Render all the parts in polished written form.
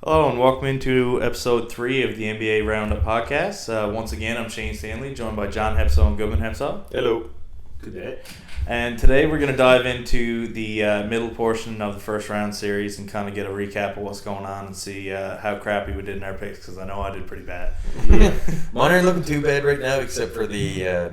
Hello and welcome into episode 3 of the NBA Roundup podcast. Once again, I'm Shane Stanley, joined by John Hepso and Gudmund Hepso. Hello. Good day. And today we're going to dive into the middle portion of the first round series and kind of get a recap of what's going on and see how crappy we did in our picks, because I know I did pretty bad. Yeah. Mine aren't looking too bad right now, except for the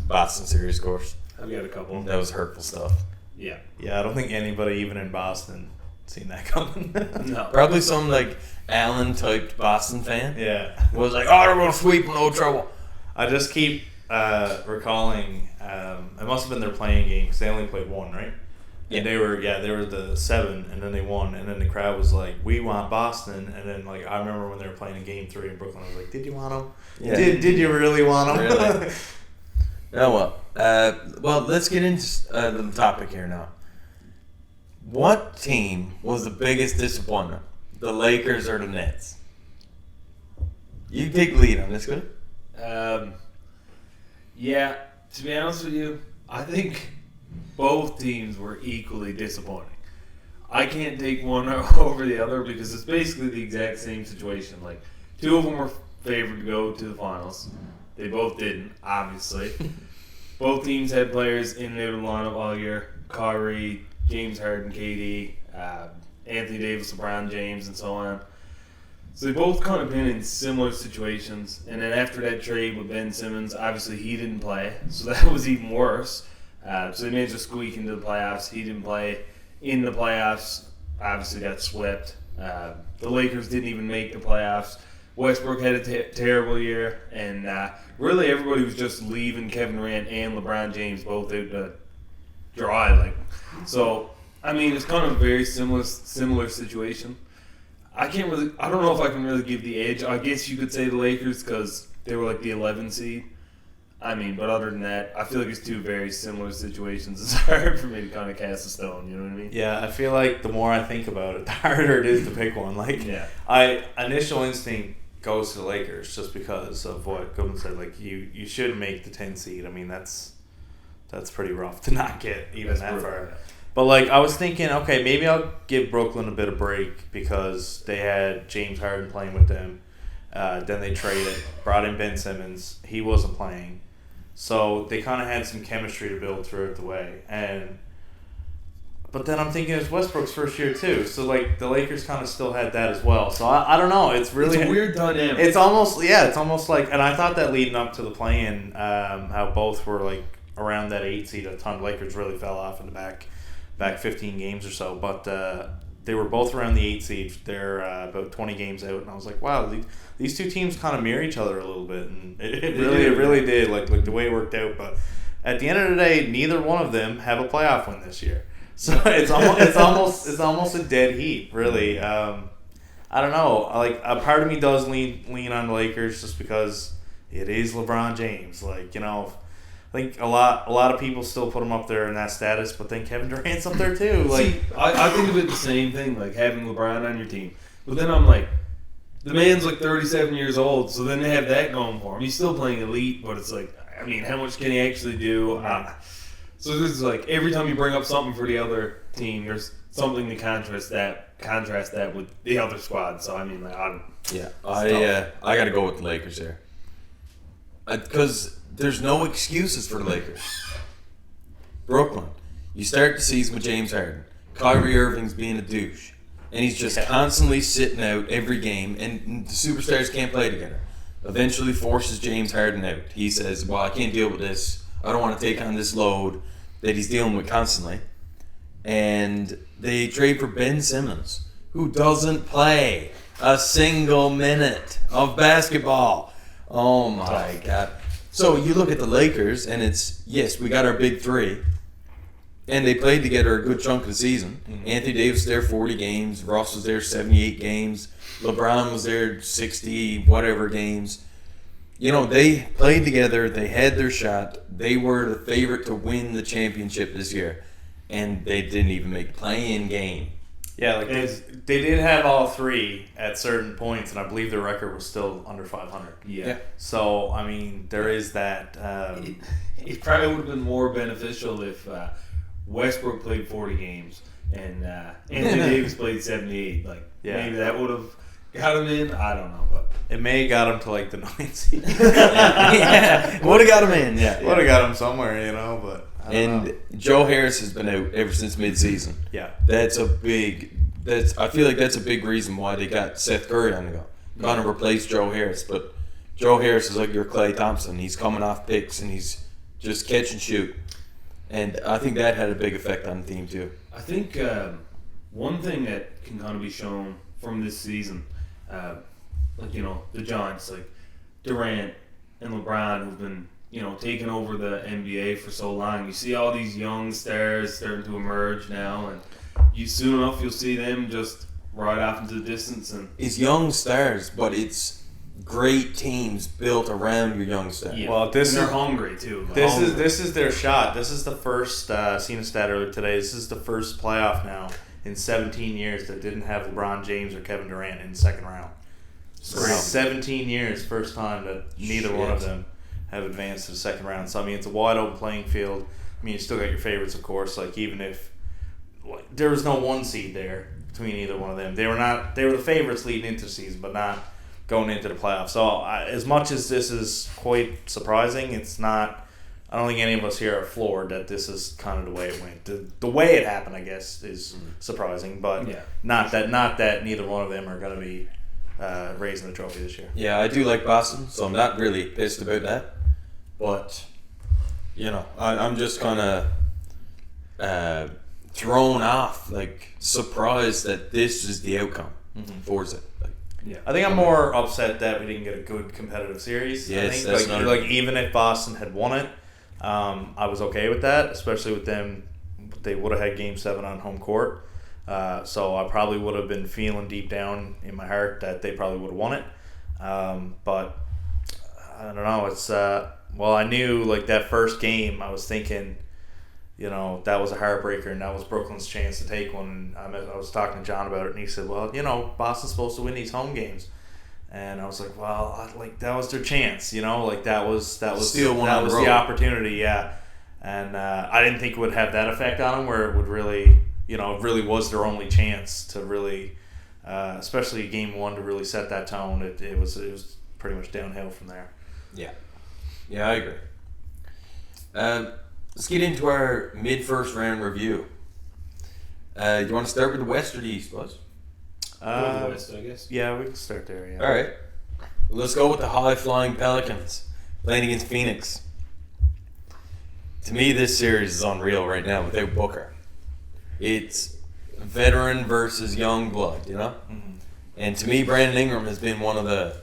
Boston series, of course. I've got a couple. That was hurtful stuff. Yeah. Yeah, I don't think anybody, even in Boston, seen that coming. No. Probably some like Allen-typed Boston fan. Yeah. Was like, oh, they're going to sweep, no trouble. I just keep recalling, it must have been their playing game, because they only played one, right? Yeah. And they were the 7, and then they won, and then the crowd was like, we want Boston, and then like I remember when they were playing in game 3 in Brooklyn, I was like, did you want them? Yeah. Did you really want them? Really? Oh, well, let's get into the topic here now. What team was the biggest disappointment? The Lakers or the Nets? You take lead on this, good? Yeah, to be honest with you, I think both teams were equally disappointing. I can't take one over the other because it's basically the exact same situation. Like, two of them were favored to go to the finals. They both didn't, obviously. Both teams had players in their lineup all year. Kyrie, James Harden, KD, Anthony Davis, LeBron James, and so on. So they both kind of been in similar situations. And then after that trade with Ben Simmons, obviously he didn't play, so that was even worse. So they managed to squeak into the playoffs. He didn't play in the playoffs. Obviously got swept. The Lakers didn't even make the playoffs. Westbrook had a terrible year. And really everybody was just leaving Kevin Durant and LeBron James both out to dry. So, I mean, it's kind of a very similar situation. I don't know if I can really give the edge. I guess you could say the Lakers because they were like the 11 seed. I mean, but other than that, I feel like it's two very similar situations. It's hard for me to kind of cast a stone, you know what I mean? Yeah, I feel like the more I think about it, the harder it is to pick one. Like, Yeah. Initial instinct goes to the Lakers just because of what Gudmund said. Like, you should make the 10 seed. I mean, that's pretty rough to not get even that far. Yeah. But, like, I was thinking, okay, maybe I'll give Brooklyn a bit of break because they had James Harden playing with them. Then they traded, brought in Ben Simmons. He wasn't playing. So they kind of had some chemistry to build throughout the way. But then I'm thinking it's Westbrook's first year, too. So, like, the Lakers kind of still had that as well. So, I don't know. It's really... It's a weird dynamic. It's almost like... And I thought that leading up to the play-in, how both were, like, around that 8 seed. A ton of Lakers really fell off in the back 15 games or so, but they were both around the 8 seed. They're about 20 games out, and I was like, wow, these two teams kind of mirror each other a little bit, and it really did, like the way it worked out. But at the end of the day, neither one of them have a playoff win this year, so it's almost a dead heat, really. I don't know, like a part of me does lean on the Lakers just because it is LeBron James, like, you know. I think a lot of people still put him up there in that status, but then Kevin Durant's up there too. Like, see, I think of it the same thing, like having LeBron on your team. But then I'm like, the man's like 37 years old, so then they have that going for him. He's still playing elite, but it's like, I mean, how much can he actually do? So this is like every time you bring up something for the other team, there's something to contrast that with the other squad. So I mean, like, I got to go with the Lakers here because there's no excuses for the Lakers. Brooklyn, you start the season with James Harden. Kyrie Irving's being a douche. And he's just constantly sitting out every game, and the superstars can't play together. Eventually forces James Harden out. He says, well, I can't deal with this. I don't want to take on this load that he's dealing with constantly. And they trade for Ben Simmons, who doesn't play a single minute of basketball. Oh, my God. So you look at the Lakers, and it's, yes, we got our big three, and they played together a good chunk of the season. Mm-hmm. Anthony Davis was there 40 games. Russ was there 78 games. LeBron was there 60 whatever games. You know, they played together. They had their shot. They were the favorite to win the championship this year, and they didn't even make the play-in game. Yeah, like they did have all three at certain points, and I believe their record was still under 500. Yeah. So, I mean, there is that. It probably would have been more beneficial if Westbrook played 40 games and Anthony Davis played 78. Like, maybe that would have got him in. I don't know, but it may have got him to like the 9th seed. Yeah, would have got him in. Yeah, would have got him somewhere, but. I don't know. Joe Harris has been out ever since midseason. Yeah, I feel like that's a big reason why they got Seth Curry on the go. Going to replace Joe Harris, but Joe Harris is like your Klay Thompson. He's coming off picks and he's just catch and shoot. And I think that had a big effect on the team too. I think one thing that can kind of be shown from this season, the Giants, like Durant and LeBron, who've been taking over the NBA for so long. You see all these young stars starting to emerge now, and soon enough you'll see them just ride off into the distance. And it's young stars, but it's great teams built around your young stars. Yeah. Well, they're hungry too. This is their shot. This is the first. Seen a stat earlier today. This is the first playoff now in 17 years that didn't have LeBron James or Kevin Durant in the second round. So 17 years, first time that neither one of them have advanced to the second round. So I mean, it's a wide open playing field. I mean, you still got your favorites, of course. Like even if there was no 1 seed there between either one of them, they were the favorites leading into the season, but not going into the playoffs. So as much as this is quite surprising, it's not. I don't think any of us here are floored that this is kind of the way it went. The way it happened, I guess, is surprising, but not that neither one of them are going to be raising the trophy this year. Yeah, I do like Boston, so I'm not really pissed about that. But I'm just kind of thrown off, like surprised that this is the outcome for it. Yeah, I think I'm more upset that we didn't get a good competitive series. Yes, I think even if Boston had won it, I was okay with that, especially with them. They would have had Game 7 on home court, so I probably would have been feeling deep down in my heart that they probably would have won it. But I don't know. It's I knew like that first game, I was thinking, that was a heartbreaker, and that was Brooklyn's chance to take one. And I was talking to John about it, and he said, well, Boston's supposed to win these home games. And I was like, well, that was their chance, that was the opportunity, yeah. And I didn't think it would have that effect on them, where it would really, it really was their only chance to really, especially Game 1, to really set that tone. It was pretty much downhill from there. Yeah, I agree. Let's get into our mid-first round review. You want to start with the West or the East, Buzz? The West, I guess. Yeah, we can start there, yeah. All right. Let's go with the high-flying Pelicans playing against Phoenix. To me, this series is unreal right now without Booker. It's veteran versus young blood, Mm-hmm. And to me, Brandon Ingram has been one of the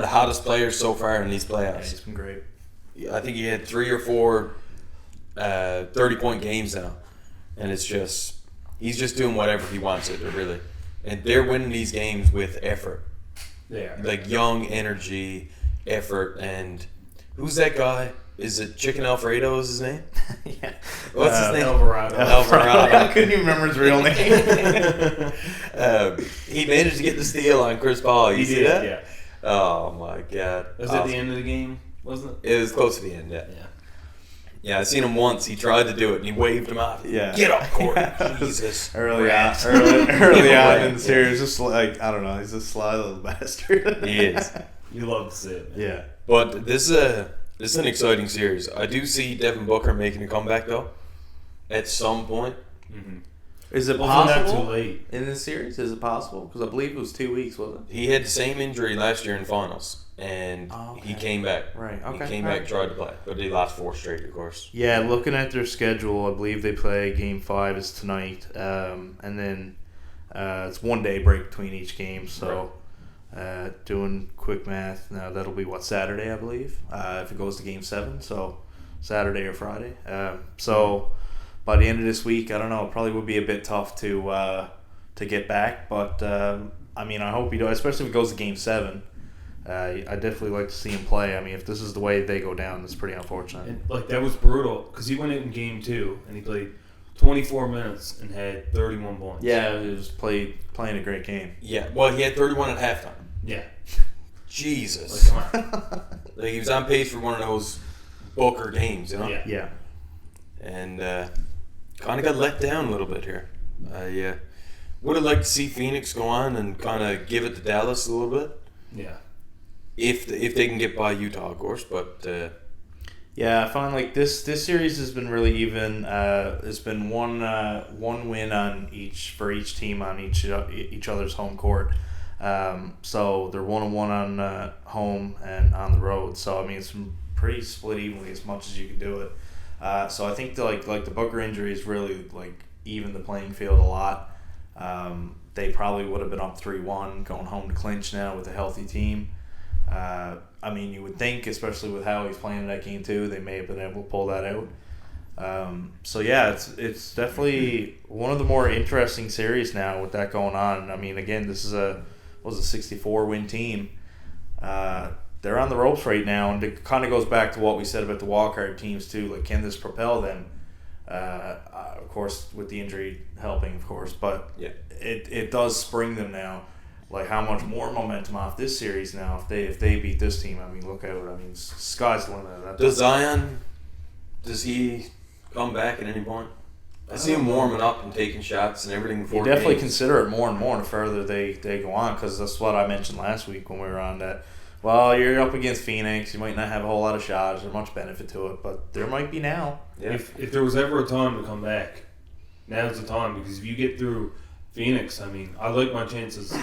hottest players so far in these playoffs. Yeah, he's been great. I think he had 3 or 4 30-point games now, and he's just doing whatever he wants it to, really. And they're winning these games with effort. Yeah. Like young energy, effort, and who's that guy? Is it Chicken Alfredo is his name? Yeah. What's his name? Alvarado. I couldn't even remember his real name. He managed to get the steal on Chris Paul. You see that? Yeah. Oh my God. Was it at the end of the game, wasn't it? It was close to the end, yeah. Yeah, I seen him once. He tried to do it, and he waved him off. Yeah. Get up, court. Jesus. Early on in the series, just like, I don't know, he's a sly little bastard. He is. You love to see it, man. Yeah. But this is an exciting series. I do see Devin Booker making a comeback, though, at some point. Mm-hmm. Is it possible not too late in this series? Is it possible? Because I believe it was 2 weeks, wasn't it? He had the same injury last year in finals, and he came back. Right. Okay. He came back, tried to play, but they lost 4 straight, of course. Yeah, looking at their schedule, I believe they play Game 5 is tonight, and then it's 1 day break between each game. So, doing quick math, now that'll be Saturday, I believe, if it goes to Game 7. So, Saturday or Friday. By the end of this week, I don't know. It probably would be a bit tough to get back, but I mean, I hope he does. Especially if it goes to Game 7, I definitely like to see him play. I mean, if this is the way they go down, it's pretty unfortunate. And, that was brutal because he went in Game 2 and he played 24 minutes and had 31 points. Yeah, he was playing a great game. Yeah, well, he had 31 at halftime. Yeah. Jesus. Come on. He was on pace for one of those Booker games, Yeah. And kind of got let down a little bit here. Would have liked to see Phoenix go on and kind of give it to Dallas a little bit. Yeah. If they can get by Utah, of course, but yeah, I find like this series has been really even. It's been one win on each team on each other's home court. So they're 1-1 on home and on the road. So I mean, it's pretty split evenly as much as you can do it. So I think the Booker injuries really like even the playing field a lot. They probably would have been up 3-1 going home to clinch now with a healthy team. I mean, you would think, especially with how he's playing in that game too, they may have been able to pull that out. So yeah, it's definitely one of the more interesting series now with that going on. I mean, again, this is a 64-win team. They're on the ropes right now, and it kind of goes back to what we said about the wildcard teams too. Like, can this propel them? Of course, with the injury helping, of course, but yeah, it does spring them now. Like, how much more momentum off this series now if they beat this team? I mean, look out! I mean, sky's the limit. Does Zion? Does he come back at any point? I see him warming up and taking shots and everything before. You definitely games. consider it more and more the further they go on, because that's what I mentioned last week when we were on that. Well, you're up against Phoenix. You might not have a whole lot of shots or much benefit to it, but there might be now. Yeah. If there was ever a time to come back, now's the time, because if you get through Phoenix, I mean, I like my chances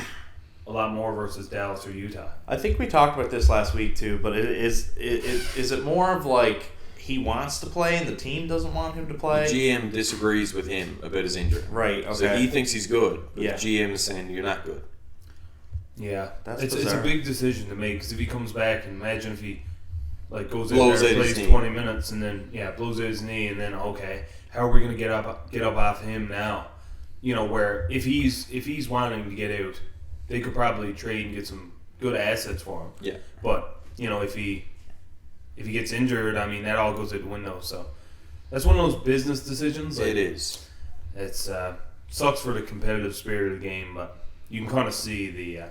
a lot more versus Dallas or Utah. I think we talked about this last week too, but is it more of like he wants to play and the team doesn't want him to play? The GM disagrees with him about his injury. Right, okay. So he thinks he's good, but Yeah. the GM is saying you're not good. Yeah, That's it's bizarre. a big decision to make, because if he comes back, and imagine if he like goes in Blows there and out his plays knee. 20 minutes and then blows out his knee, and then okay, how are we gonna get up off him now? You know, where if he's wanting to get out, they could probably trade and get some good assets for him. Yeah. But you know, if he gets injured, I mean, that all goes out the window. So that's one of those business decisions. Like, It is. It's sucks for the competitive spirit of the game, but you can kind of see the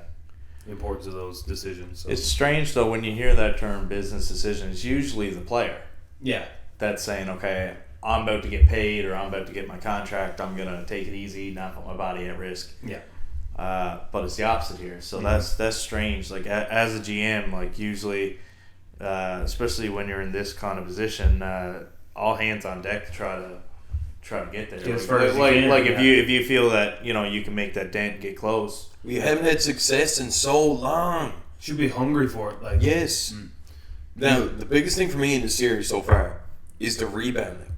importance of those decisions. So. It's strange though when you hear that term business decision. It's usually the player Yeah. that's saying, okay, I'm about to get paid or I'm about to get my contract. I'm gonna take it easy, not put my body at risk. Yeah. But it's the opposite here. So that's strange. Like as a GM, like usually, especially when you're in this kind of position, all hands on deck to try to get there. Get as far as you like can, if you feel that you can make that dent and get close. We haven't had success in so long. Should be hungry for it. Like Yes. Now, the biggest thing for me in the series so far is the rebounding.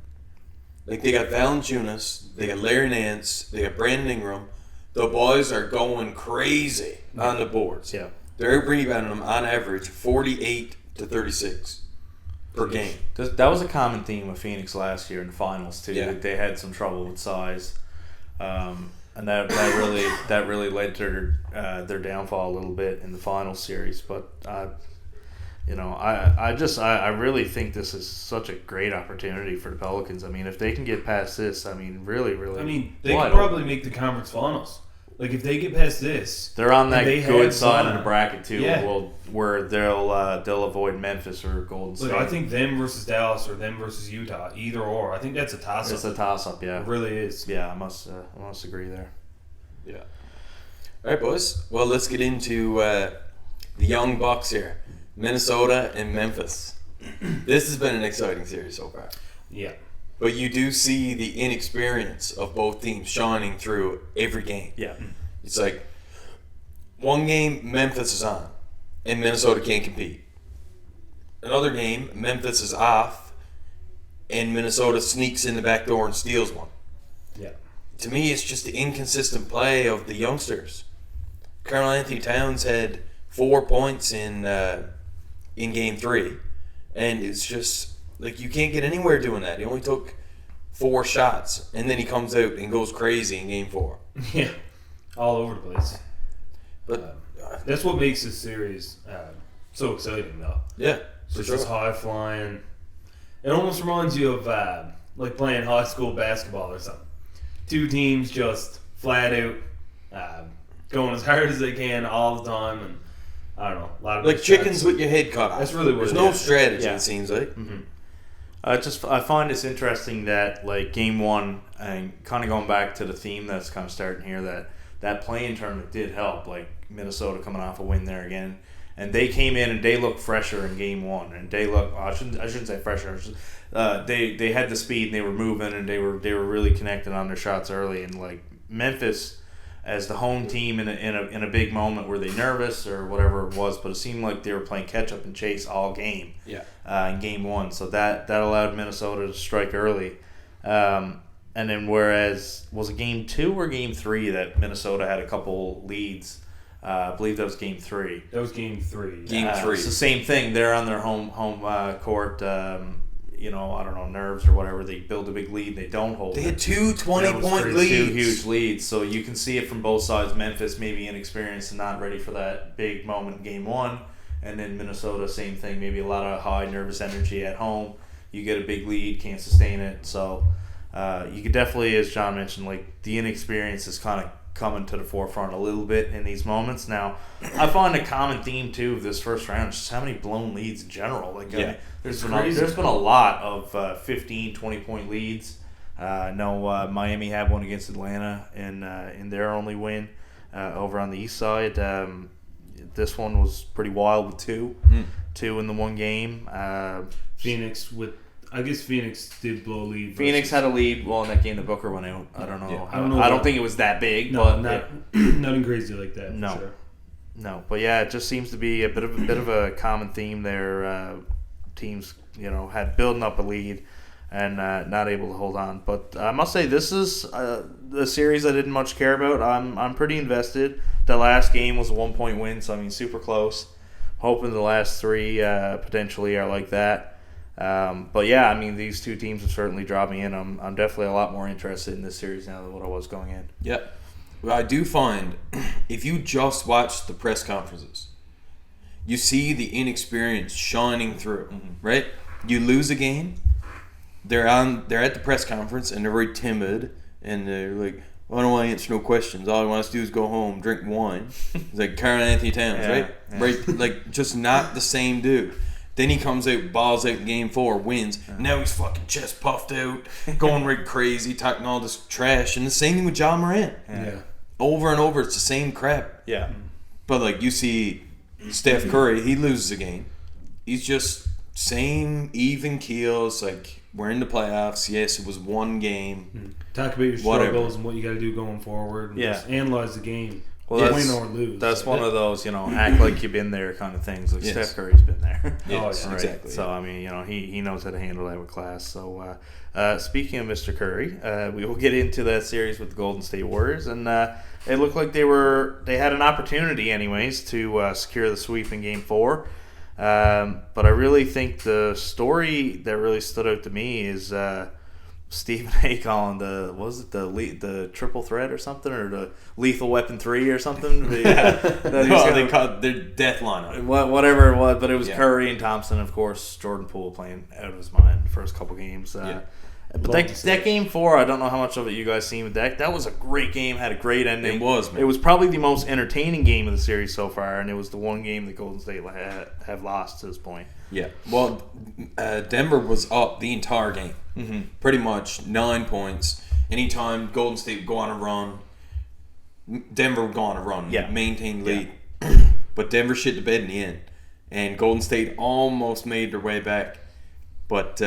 Like, they got Valanciunas, they got Larry Nance, they got Brandon Ingram. The boys are going crazy on the boards. Yeah. They're rebounding them on average 48 to 36 per game. That was a common theme with Phoenix last year in the finals too. Yeah. They had some trouble with size, and that really led to their downfall a little bit in the finals series. But I really think this is such a great opportunity for the Pelicans. I mean, if they can get past this, I mean, really, I mean, they wide could probably open. make the conference finals. Like, if they get past this, They're on that they good have side of Zion. the bracket too. Yeah. Where they'll avoid Memphis or Golden State. I think them versus Dallas or them versus Utah, either or. I think that's a toss-up. it's a toss-up. Yeah, It really is. yeah. I must agree there. Yeah. All right, boys. Well, let's get into the young Bucks here. Minnesota and Memphis. This has been an exciting series so far. Yeah. But you do see the inexperience of both teams shining through every game. Yeah. It's like one game Memphis is on and Minnesota can't compete. Another game Memphis is off and Minnesota sneaks in the back door and steals one. Yeah. To me, it's just the inconsistent play of the youngsters. Karl Anthony Towns had 4 points in Game 3, and it's just like you can't get anywhere doing that. He only took 4 shots, and then he comes out and goes crazy in Game 4. Yeah. All over the place. But That's what makes this series so exciting, though. yeah, It's for just sure. high flying. It almost reminds you of like playing high school basketball or something. Two teams just flat out going as hard as they can all the time, and I don't know, a lot of Like big chickens shots. with your head cut off. That's really what There's it no is. strategy. Yeah. It seems like. I find it's interesting that like Game 1 and kind of going back to the theme that's kind of starting here, that that play-in tournament did help. Like Minnesota coming off a win there again, and they came in and they looked fresher in game one, and they looked. I shouldn't say fresher. They had the speed and they were moving and they were really connecting on their shots early, and like Memphis as the home team in a big moment, were they nervous or whatever it was, but it seemed like they were playing catch up and chase all game. In game one, so that allowed Minnesota to strike early. And then whereas, was it game 2 or game 3 that Minnesota had a couple leads? I believe that was game 3. That was game 3. Game 3. It's the same thing. They're on their home court. I don't know, nerves or whatever. They build a big lead. They don't hold They it. had 2 20-point leads. 2 huge leads. So you can see it from both sides. Memphis maybe inexperienced and not ready for that big moment in game 1. And then Minnesota, same thing. Maybe a lot of high nervous energy at home. You get a big lead, can't sustain it. So you could definitely, as John mentioned, like the inexperience is kind of coming to the forefront a little bit in these moments. Now, I find a common theme too of this first round is just how many blown leads in general. Like, I mean, there's been a lot of 15, 20-point leads. Miami had one against Atlanta in their only win over on the east side. This one was pretty wild with 2 in the one game. Phoenix did blow a lead. Phoenix had a lead. Well, in that game, the Booker went out. I don't know. Yeah. I don't think it was that big. No, but nothing crazy like that. No, for sure. No. But yeah, it just seems to be a bit of a common theme there. Teams, had building up a lead and not able to hold on. But I must say, this is the series I didn't much care about. I'm pretty invested. The last game was a 1-point win, so I mean, super close. Hoping the last 3 potentially are like that. But yeah, I mean, these 2 teams have certainly drawn me in. I'm definitely a lot more interested in this series now than what I was going in. Yeah. Well, I do find if you just watch the press conferences, you see the inexperience shining through, right? You lose a game, they're at the press conference and they're very timid and they're like, I don't want to answer no questions. All I want to do is go home, drink wine. It's like Karl Anthony Towns, right? Yeah. Right, like just not the same dude. Then he comes out, balls out in game 4, wins. Now he's fucking chest puffed out, going right crazy, talking all this trash. And the same thing with Ja Morant. Yeah. Over and over, it's the same crap. Yeah. But like you see Steph Curry, he loses a game. He's just same even keels. Like, we're in the playoffs. Yes, it was one game. Talk about your struggles and what you got to do going forward. And just analyze the game. Well, win or lose. That's one of those, act like you've been there kind of things. Like Steph Curry's been there. Yes, right? Exactly. So, I mean, he knows how to handle that with class. So, speaking of Mr. Curry, we will get into that series with the Golden State Warriors. And it looked like they had an opportunity anyways to secure the sweep in Game 4. But I really think the story that really stood out to me is Stephen A. calling the triple threat or something, or the Lethal Weapon 3 or something. They called their death lineup. Whatever it was, but it was Curry and Thompson, of course. Jordan Poole playing out of his mind the first couple games. But that Game 4, I don't know how much of it you guys seen with that. That was a great game, had a great ending. It was, man. It was probably the most entertaining game of the series so far, and it was the one game that Golden State have lost to this point. Yeah. Well, Denver was up the entire game. Mm-hmm. Pretty much 9 points. Anytime Golden State would go on a run, Denver would go on a run. Yeah. Maintain lead. But Denver shit the bed in the end. And Golden State almost made their way back. But,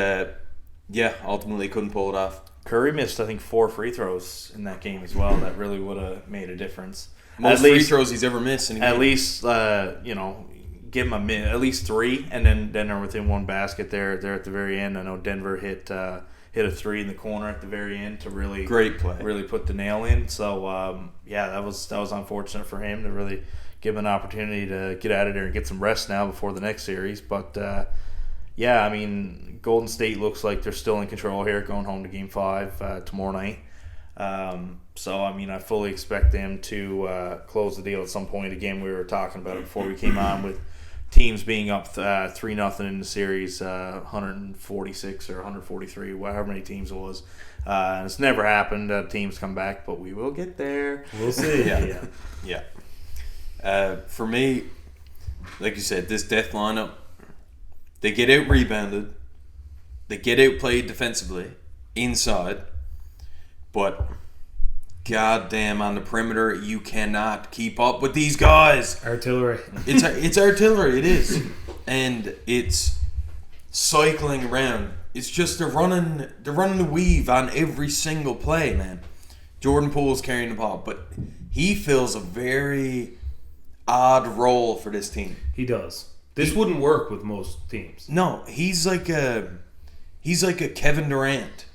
ultimately couldn't pull it off. Curry missed, I think, 4 free throws in that game as well. That really would have made a difference. Most free throws he's ever missed in a game. At least, give him at least 3, and then they're within one basket there at the very end. I know Denver hit a 3 in the corner at the very end to really great play, really put the nail in. So that was unfortunate for him to really give him an opportunity to get out of there and get some rest now before the next series. But I mean, Golden State looks like they're still in control here, going home to Game 5 tomorrow night. So, I mean, I fully expect them to close the deal at some point. Again, we were talking about it before we came on with teams being up 3-0 in the series, 146 or 143, however many teams it was. And it's never happened. Teams come back, but we will get there. We'll see. Yeah. For me, like you said, this death lineup, they get out rebounded, they get out played defensively inside, but goddamn, on the perimeter, you cannot keep up with these guys. Artillery. It's artillery, it is. And it's cycling around. It's just they're running the weave on every single play, man. Jordan Poole's carrying the ball, but he fills a very odd role for this team. He does. This wouldn't work with most teams. No, he's like a Kevin Durant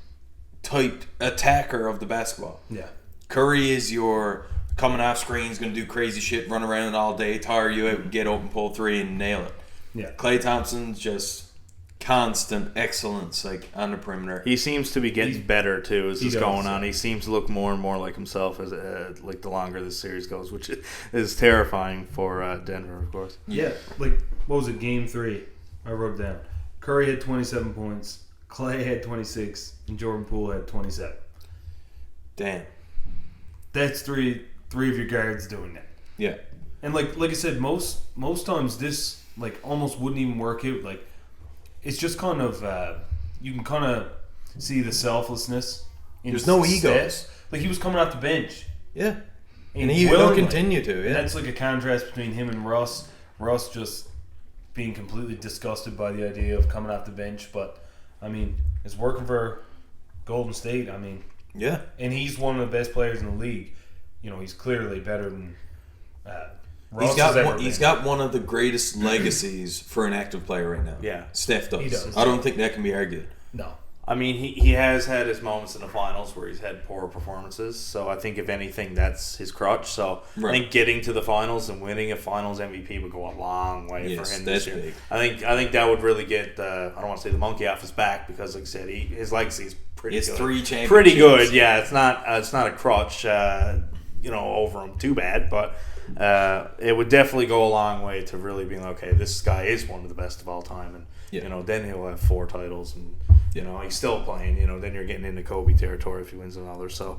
type attacker of the basketball. Yeah. Curry is your coming off screens, going to do crazy shit, run around all day, tire you out, get open, pull three, and nail it. Yeah. Klay Thompson's just constant excellence, like on the perimeter. He seems to be getting better too as it's going on. Yeah. He seems to look more and more like himself as like the longer this series goes, which is terrifying for Denver, of course. Yeah, like what was it? Game 3, I wrote it down. Curry had 27 points, Klay had 26, and Jordan Poole had 27. Damn. That's three of your guards doing that. Yeah. And like I said, most times this like almost wouldn't even work out. Like it's just kind of you can kind of see the selflessness. There's no egos. Like he was coming off the bench. Yeah. And he will continue to. Yeah. And that's like a contrast between him and Russ. Russ just being completely disgusted by the idea of coming off the bench, but I mean, it's working for Golden State. I mean, yeah. And he's one of the best players in the league. You know, he's clearly better than Russ He's got one of the greatest legacies for an active player right now. Yeah. Steph does. He does. I don't think that can be argued. No. I mean, he has had his moments in the finals where he's had poor performances. So I think, if anything, that's his crutch. So I think getting to the finals and winning a finals MVP would go a long way for him this year. Big. I think that would really get, I don't want to say the monkey off his back, because, like I said, his legacy is pretty good. 3 championships. Pretty good, yeah. It's not a crutch, over him too bad, but it would definitely go a long way to really being okay, this guy is one of the best of all time, and then he'll have 4 titles, and he's still playing. Then you're getting into Kobe territory if he wins another. So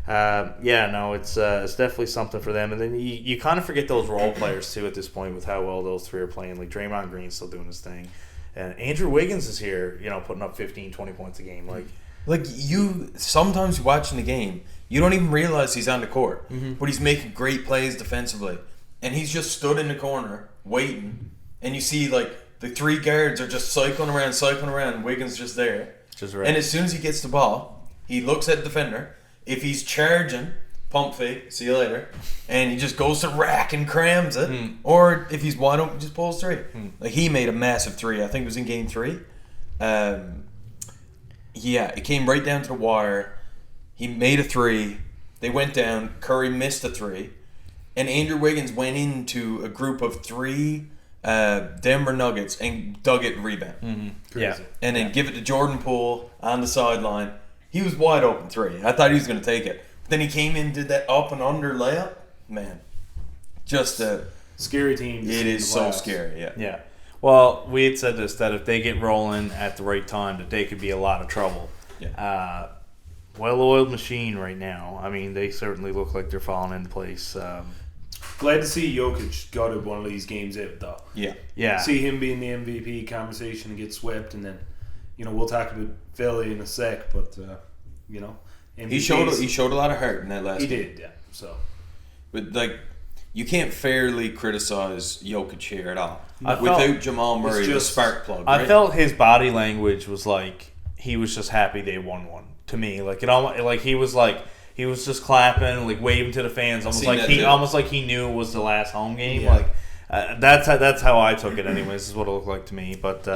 it's definitely something for them. And then you kind of forget those role players too at this point with how well those 3 are playing. Like Draymond Green's still doing his thing, and Andrew Wiggins is here, putting up 15, 20 points a game. Like you sometimes watching the game, you don't even realize he's on the court, but he's making great plays defensively, and he's just stood in the corner waiting, and you see like the 3 guards are just cycling around, and Wiggins just there. Just right. And as soon as he gets the ball, he looks at the defender. If he's charging, pump fake, see you later, and he just goes to rack and crams it. Or if he's wide open, just pulls 3. Like he made a massive 3. I think it was in game 3. It came right down to the wire. He made a 3. They went down. Curry missed a 3. And Andrew Wiggins went into a group of 3 Denver Nuggets and dug it and rebound. Crazy. And then give it to Jordan Poole on the sideline. He was wide open 3. I thought he was going to take it. But then he came in and did that up and under layup. Man, just a scary team. It is so scary. Yeah. Well, we had said this, that if they get rolling at the right time, that they could be a lot of trouble. Yeah. Well-oiled machine right now. I mean, they certainly look like they're falling into place. Glad to see Jokic got one of these games out, though. Yeah. See him be in the MVP conversation and get swept, and then, we'll talk about Philly in a sec, but, he showed a lot of heart in that last game. He did, yeah. So, but, you can't fairly criticize Jokic here at all. Without Jamal Murray, the spark plug. I right? felt his body language was like he was just happy they won one. To me, he was just clapping, like waving to the fans, almost like he knew it was the last home game. Yeah. That's how I took it. Anyways, this is what it looked like to me. But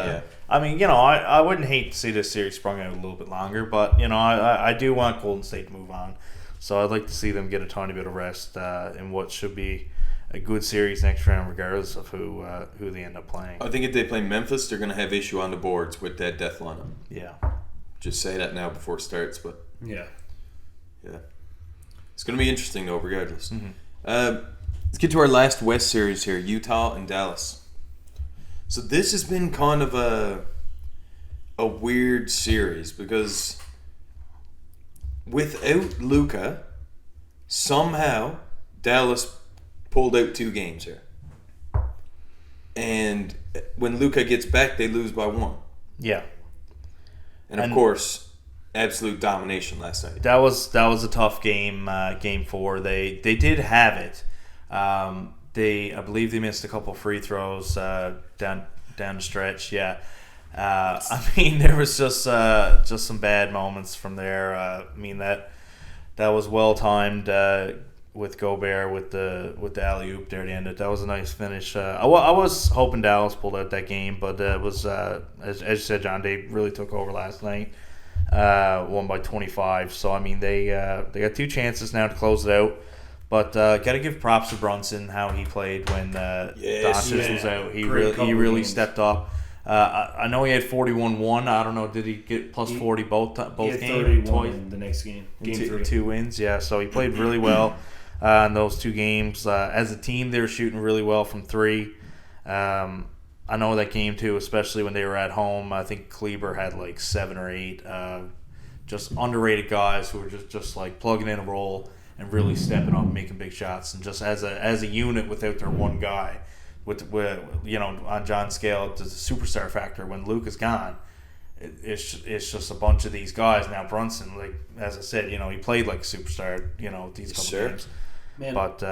I mean, I wouldn't hate to see this series sprung out a little bit longer. But I do want Golden State to move on. So I'd like to see them get a tiny bit of rest in what should be a good series next round, regardless of who they end up playing. I think if they play Memphis, they're going to have issue on the boards with that death lineup. Yeah. Just say that now before it starts, but yeah, it's going to be interesting though, regardless. Let's get to our last West series here: Utah and Dallas. So this has been kind of a weird series because without Luka, somehow Dallas pulled out 2 games here, and when Luka gets back, they lose by 1. Yeah. And of course, absolute domination last night. That was a tough game. Game 4. They did have it. I believe they missed a couple free throws down the stretch. Yeah. I mean, there was just some bad moments from there. I mean that was well timed with Gobert with the alley oop there at the end. That was a nice finish. I was hoping Dallas pulled out that game, but it was as you said, John. They really took over last night. Won by 25. So I mean they got 2 chances now to close it out. But got to give props to Brunson, how he played when Doncic was out. He really stepped up. I know he had 41-1. I don't know, did he get plus 40 both games? 31 in the next game. Game 3. 2 wins, yeah. So he played really well in those 2 games. As a team, they were shooting really well from 3. I know that game, too, especially when they were at home. I think Kleber had like 7 or 8. Just underrated guys who were just like plugging in a role and really stepping up and making big shots. And just as a unit without their one guy, with on John's scale, the superstar factor. When Luke is gone, it's just a bunch of these guys. Now Brunson, like as I said, he played like a superstar. These couple games. Man. But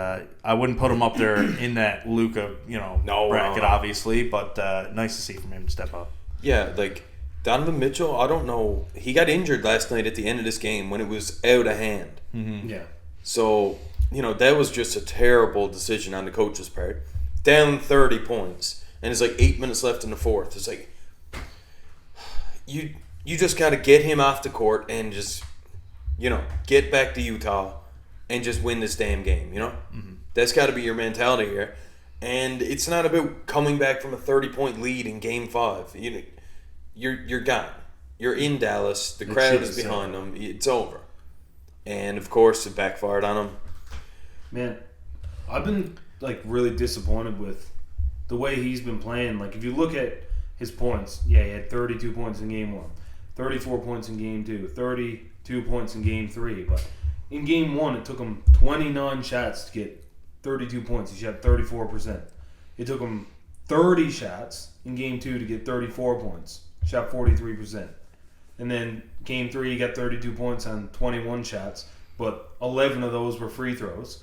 I wouldn't put him up there in that Luka bracket, obviously. But nice to see from him to step up. Yeah, like Donovan Mitchell. I don't know. He got injured last night at the end of this game when it was out of hand. Mm-hmm. Yeah. So that was just a terrible decision on the coach's part. Down 30 points, and it's like 8 minutes left in the fourth. It's like you just got to get him off the court and just get back to Utah and just win this damn game. Mm-hmm. That's got to be your mentality here. And it's not about coming back from a 30-point lead in Game 5. You're gone. You're in Dallas. The crowd is behind them. It's over. And of course, it backfired on them. Man, I've been really disappointed with the way he's been playing. Like, if you look at his points, he had 32 points in Game 1, 34 points in Game 2, 32 points in Game 3. But in Game 1, it took him 29 shots to get 32 points. He shot 34%. It took him 30 shots in Game 2 to get 34 points. Shot 43%. And then Game 3, he got 32 points on 21 shots, but 11 of those were free throws.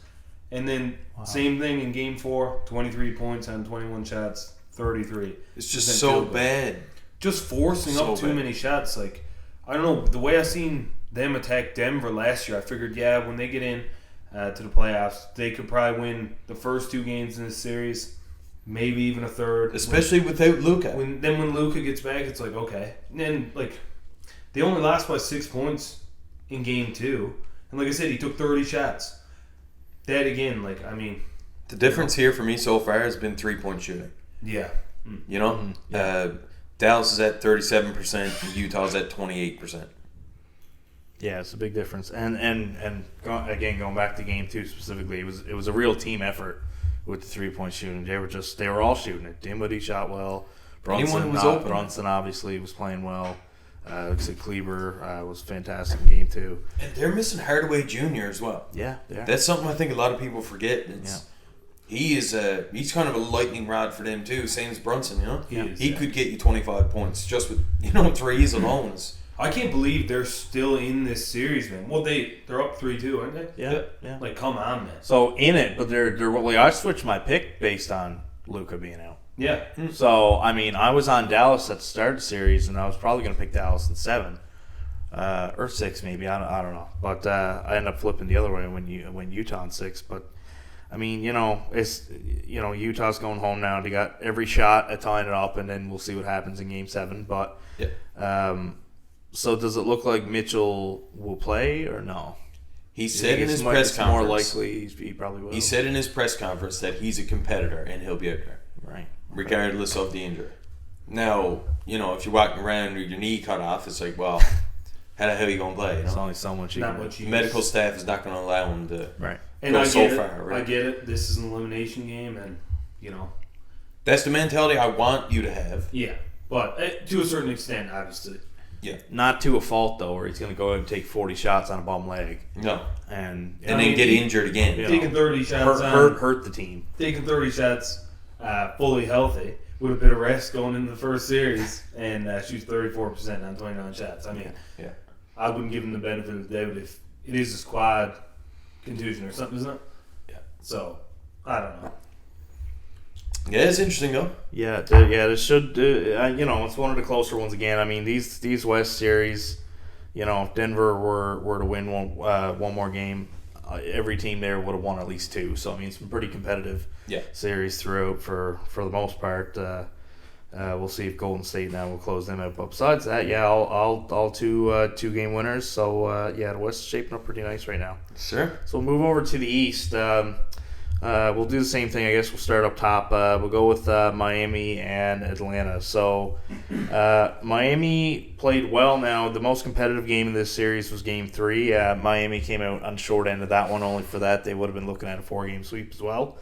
And then same thing in Game 4, 23 points on 21 shots, 33. It's just so bad. Just forcing up too many shots. Like, I don't know, the way I seen them attack Denver last year, I figured, when they get in to the playoffs, they could probably win the first 2 games in this series, maybe even a third. Especially without Luka. When Luka gets back, it's like, okay. And then, they only lost by 6 points in Game 2. And like I said, he took 30 shots. That again, the difference here for me so far has been 3-point shooting. Yeah. Mm-hmm. Dallas is at 37%, and Utah's at 28%. Yeah, it's a big difference. And again, going back to Game 2 specifically, it was a real team effort with the 3-point shooting. They were all shooting it. Dinwiddie shot well. Brunson obviously was playing well. Like I said, Kleber was fantastic in Game 2. And they're missing Hardaway Jr. as well. Yeah, they are. That's something I think a lot of people forget. He's kind of a lightning rod for them too, same as Brunson, He could get you 25 points just with, threes alone. I can't believe they're still in this series, man. Well, they're up 3-2, aren't they? Yeah. Like, come on, man. So, in it, but I switched my pick based on Luka being out. Yeah. So, I was on Dallas at the start of the series, and I was probably going to pick Dallas in 7. Or 6 maybe, I don't know. But I ended up flipping the other way when Utah in 6. But, it's Utah's going home now. They got every shot at tying it up, and then we'll see what happens in Game 7. But, so does it look like Mitchell will play or no? He said in his press conference. More likely he probably will. He said in his press conference that he's a competitor and he'll be out there. Right. Regardless of the injury. Now, if you're walking around with your knee cut off, it's like, well, how the hell are you going to play? There's only so much you can do. Medical staff is not going to allow him to go so far. Right? I get it. This is an elimination game, and, That's the mentality I want you to have. Yeah. But to a certain extent, obviously. Yeah. Not to a fault, though, where he's going to go and take 40 shots on a bum leg. No. And then get injured again. Taking 30 shots hurt the team. Taking 30 shots fully healthy with a bit of rest going into the first series and shoots 34% on 29 shots. Yeah. I wouldn't give him the benefit of the doubt if it is a squad contusion or something, isn't it? Yeah. So, I don't know. Yeah, it's interesting though. Yeah, this should. It's one of the closer ones again. I mean, these West series, if Denver were to win one more game, every team there would have won at least 2. So I mean, it's been pretty competitive series throughout for the most part. We'll see if Golden State now will close them out. But besides that, all 2 game winners. So the West is shaping up pretty nice right now. Sure. So we'll move over to the East. We'll do the same thing. I guess we'll start up top. We'll go with Miami and Atlanta. So Miami played well. Now, the most competitive game in this series was Game 3. Miami came out on the short end of that one. Only for that, they would have been looking at a 4-game sweep as well.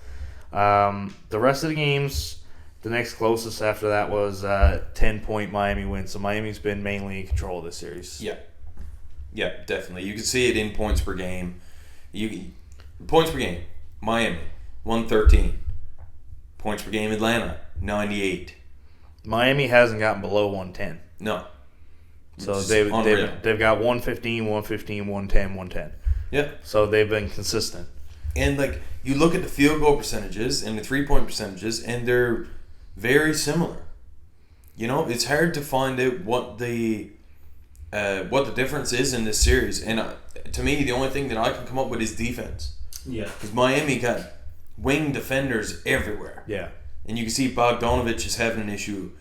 The rest of the games, the next closest after that was 10-point Miami win. So Miami's been mainly in control of this series. Yeah, definitely. You can see it in points per game. Points per game. Miami, 113. Points per game, Atlanta, 98. Miami hasn't gotten below 110. No. So they've got 115, 115, 110, 110. Yeah. So they've been consistent. And you look at the field goal percentages and the 3-point percentages, and they're very similar. It's hard to find out what the difference is in this series. And to me, the only thing that I can come up with is defense. Yeah. Because Miami got wing defenders everywhere. Yeah. And you can see Bogdanovich is having an issue.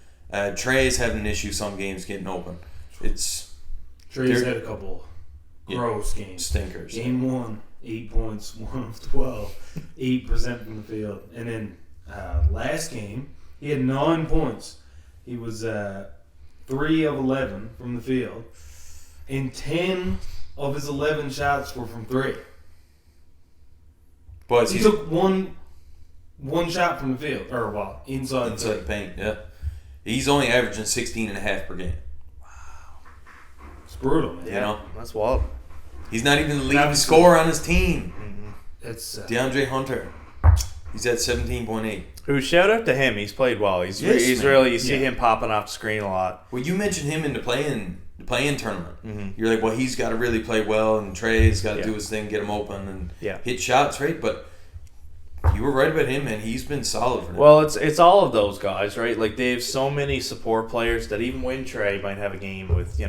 Trey's having an issue some games getting open. Trey's had a couple gross games. Stinkers. Game 1, 8 points, 1 of 12, 8% from the field. And then last game, he had 9 points. He was 3 of 11 from the field. And 10 of his 11 shots were from 3. But he took one shot from the field, inside the paint. Yeah, he's only averaging 16.5 per game. Wow, it's brutal, man. That's wild. He's not even the leading scorer on his team. Mm-hmm. It's Deandre Hunter. He's at 17.8. Who shout out to him? He's played well. He's really you see him popping off the screen a lot. Well, you mentioned him in the play-in tournament. Mm-hmm. You're like, well, he's got to really play well, and Trey's got to do his thing, get him open, and hit shots, right? But you were right about him, man. He's been solid for them. Well, it's all of those guys, right? Like, they have so many support players that even when Trey might have a game with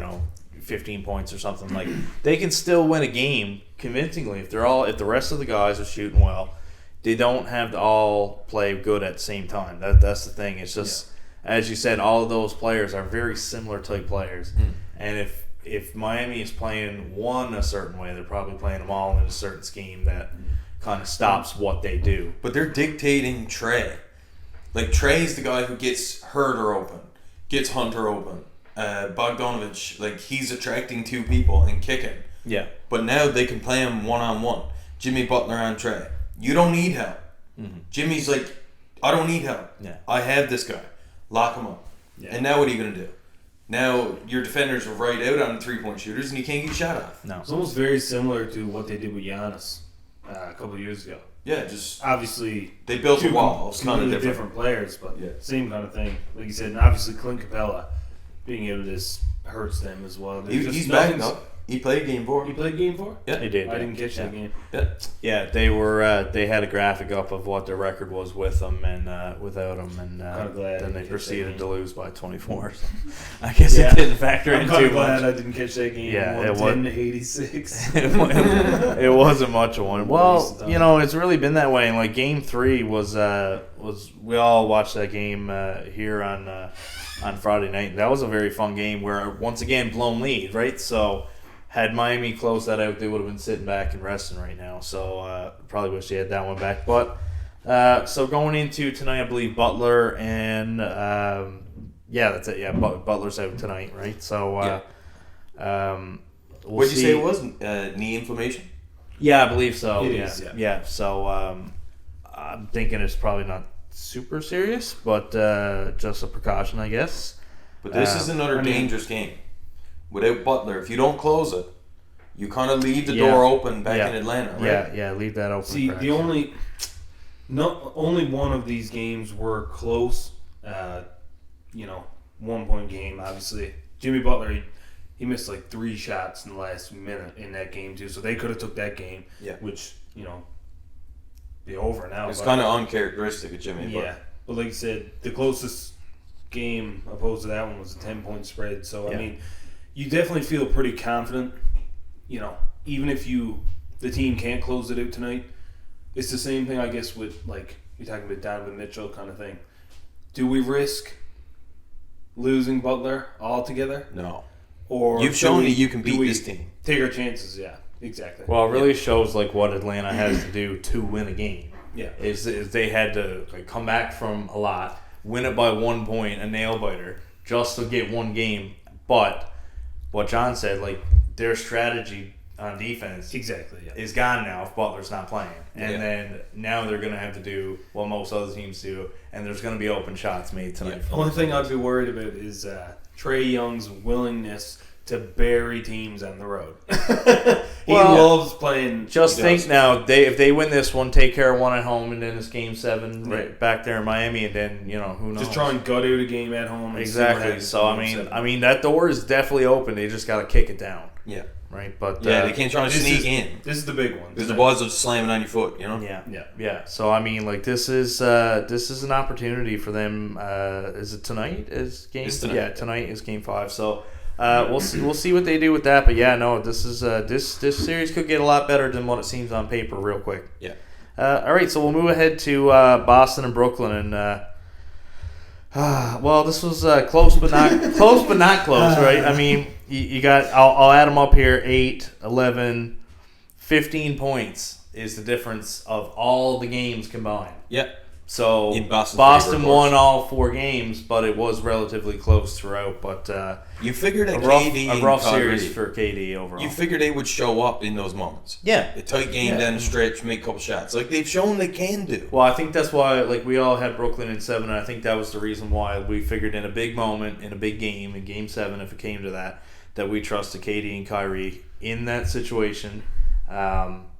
15 points or something, like they can still win a game convincingly if the rest of the guys are shooting well. They don't have to all play good at the same time. That's the thing. It's just as you said, all of those players are very similar type players. And if Miami is playing one a certain way, they're probably playing them all in a certain scheme that kind of stops what they do. But they're dictating Trey. Like, Trey's the guy who gets Herder open, gets Hunter open. Bogdanovich, he's attracting 2 people and kicking. Yeah. But now they can play him one-on-one. Jimmy Butler on Trey. You don't need help. Mm-hmm. Jimmy's like, I don't need help. Yeah. I have this guy. Lock him up. Yeah. And now what are you going to do? Now your defenders are right out on the 3-point shooters and you can't get shot off. No. It's almost very similar to what they did with Giannis a couple of years ago. Yeah, just obviously they built a wall. It's kind of different players, but same kind of thing. Like you said, and obviously Clint Capella being able to just hurts them as well. He's back up. He played Game 4. He played Game 4? Yeah, he did. I didn't catch that game. Yeah, they had a graphic up of what their record was with them and without them, and then they proceeded to lose by 24. So I guess it didn't factor in too much. I'm glad I didn't catch that game. Yeah, it was 10-86. It wasn't much of one. Well, it's really been that way. And like Game 3 was we all watched that game here on Friday night. That was a very fun game where once again blown lead, right? So. Had Miami closed that out, they would have been sitting back and resting right now. So probably wish they had that one back. But so going into tonight, I believe Butler and that's it. Yeah, Butler's out tonight, right? So what'd you say it was? Knee inflammation? Yeah, I believe so. It is. Yeah. So I'm thinking it's probably not super serious, but just a precaution, I guess. But this is another dangerous game. Without Butler, if you don't close it, you kind of leave the door open back in Atlanta, right? Yeah, leave that open. See, only one of these games were close. 1-point game, obviously. Jimmy Butler, he missed like 3 shots in the last minute in that game too. So they could have took that game, which be over now. It's kind of uncharacteristic of Jimmy. Yeah, but like you said, the closest game opposed to that one was a 10-point spread. So I mean, you definitely feel pretty confident. Even if the team can't close it out tonight, it's the same thing I guess with like you're talking about Donovan Mitchell kind of thing. Do we risk losing Butler altogether? No. Or you've shown that you can beat this team. Take our chances, yeah, exactly. Well, it really shows like what Atlanta has to do to win a game. Yeah, is they had to come back from a lot, win it by 1 point, a nail biter, just to get one game. But what John said, like their strategy on defense, is gone now if Butler's not playing, and then now they're gonna have to do what most other teams do, and there's gonna be open shots made tonight. The only thing I'd be worried about is Trae Young's willingness to bury teams on the road. He loves playing. Just think now, if they win this one, take care of one at home, and then it's Game 7 right back there in Miami, and then who knows? Just try and gut out a game at home. Exactly. So I mean that door is definitely open. They just got to kick it down. Yeah. Right. But they can't try to sneak in. This is the big one because the balls are just slamming on your foot. Yeah. So I mean, like this is an opportunity for them. Is it tonight? Is game? It's tonight. Yeah, tonight is Game 5. So. We'll see what they do with that, but this is this series could get a lot better than what it seems on paper real quick. Yeah. All right, so we'll move ahead to Boston and Brooklyn, and this was close but not close, right? I mean, you got I'll add them up here: 8, 11, 15 points is the difference of all the games combined. Yeah. So Boston won all 4 games, but it was relatively close throughout. But you figured that a rough series for KD overall. You figured they would show up in those moments. Yeah, a tight game down the stretch, make a couple shots, like they've shown they can do. Well, I think that's why, like we all had Brooklyn in 7, and I think that was the reason why we figured in a big moment, in a big game, in Game 7, if it came to that we trusted KD and Kyrie in that situation.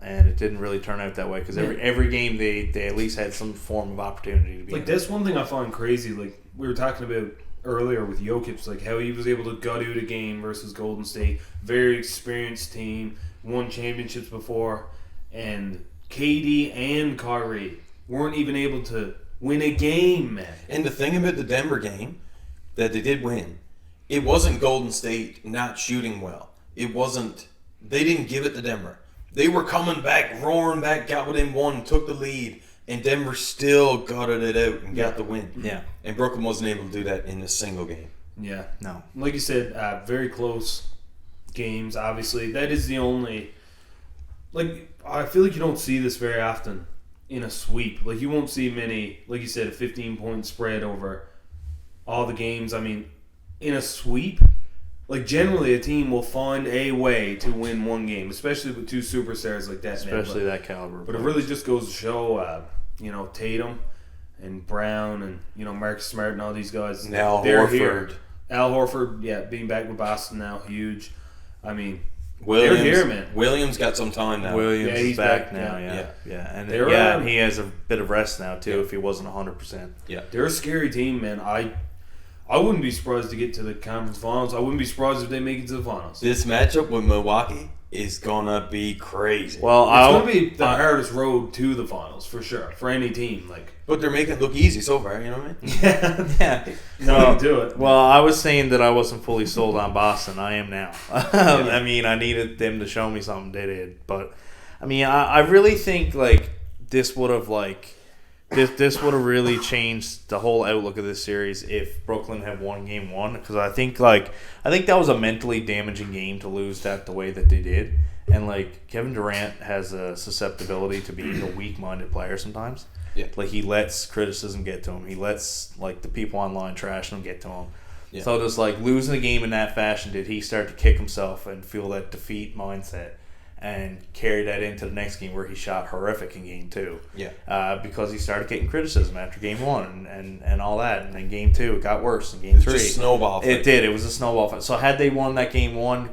And it didn't really turn out that way because every game they at least had some form of opportunity to be like in. That's one thing I find crazy. Like we were talking about earlier with Jokic, like how he was able to gut out a game versus Golden State, very experienced team, won championships before, and KD and Kyrie weren't even able to win a game, man. And the thing about the Denver game that they did win, it wasn't Golden State not shooting well. It wasn't. They didn't give it to Denver. They were coming back, roaring back, got within 1, took the lead, and Denver still gutted it out and got the win. Yeah. And Brooklyn wasn't able to do that in a single game. Yeah. No. Like you said, very close games, obviously. That is the only... Like, I feel like you don't see this very often in a sweep. Like, you won't see many, like you said, a 15-point spread over all the games. I mean, in a sweep... Like, generally, a team will find a way to win one game, especially with 2 superstars like that. Especially that caliber. But it really just goes to show, Tatum and Brown and, Marcus Smart and all these guys. Now they're Horford. Here. Al Horford, being back with Boston now, huge. I mean, Williams, they're here, man. Williams got some time now. Williams is he's back now, yeah. And he has a bit of rest now, too, if he wasn't 100%. Yeah. They're a scary team, man. I wouldn't be surprised to get to the conference finals. I wouldn't be surprised if they make it to the finals. This matchup with Milwaukee is gonna be crazy. Well, it's gonna be the hardest road to the finals for sure for any team. But they're making it look easy so far. You know what I mean? Yeah. No, do it. Well, I was saying that I wasn't fully sold on Boston. I am now. I mean, I needed them to show me something. They did, but I mean, I really think this would have This would have really changed the whole outlook of this series if Brooklyn had won Game 1, because I think that was a mentally damaging game to lose that the way that they did, and Kevin Durant has a susceptibility to being a weak-minded player sometimes. Yeah. He lets criticism get to him. He lets the people online trash him get to him. Yeah. So just losing the game in that fashion, did he start to kick himself and feel that defeat mindset? And carry that into the next game where he shot horrific in Game 2. Yeah. Because he started getting criticism after Game 1 and all that. And then Game 2, it got worse. In Game 3. It was just a snowball fight. It did. It was a snowball fight. So had they won that Game 1,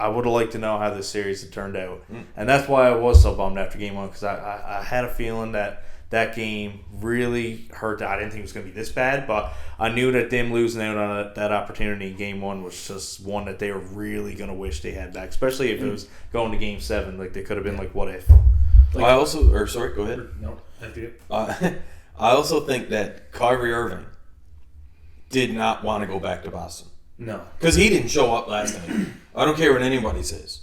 I would have liked to know how this series had turned out. And that's why I was so bummed after Game 1, because I had a feeling that that game really hurt. I didn't think it was going to be this bad, but I knew that them losing out on that opportunity in Game 1 was just one that they were really going to wish they had back, especially if it was going to Game 7. Like, they could have been like, what if? Like, sorry, go ahead. No, after you. I also think that Kyrie Irving did not want to go back to Boston. No. Because he didn't show up last night. I don't care what anybody says.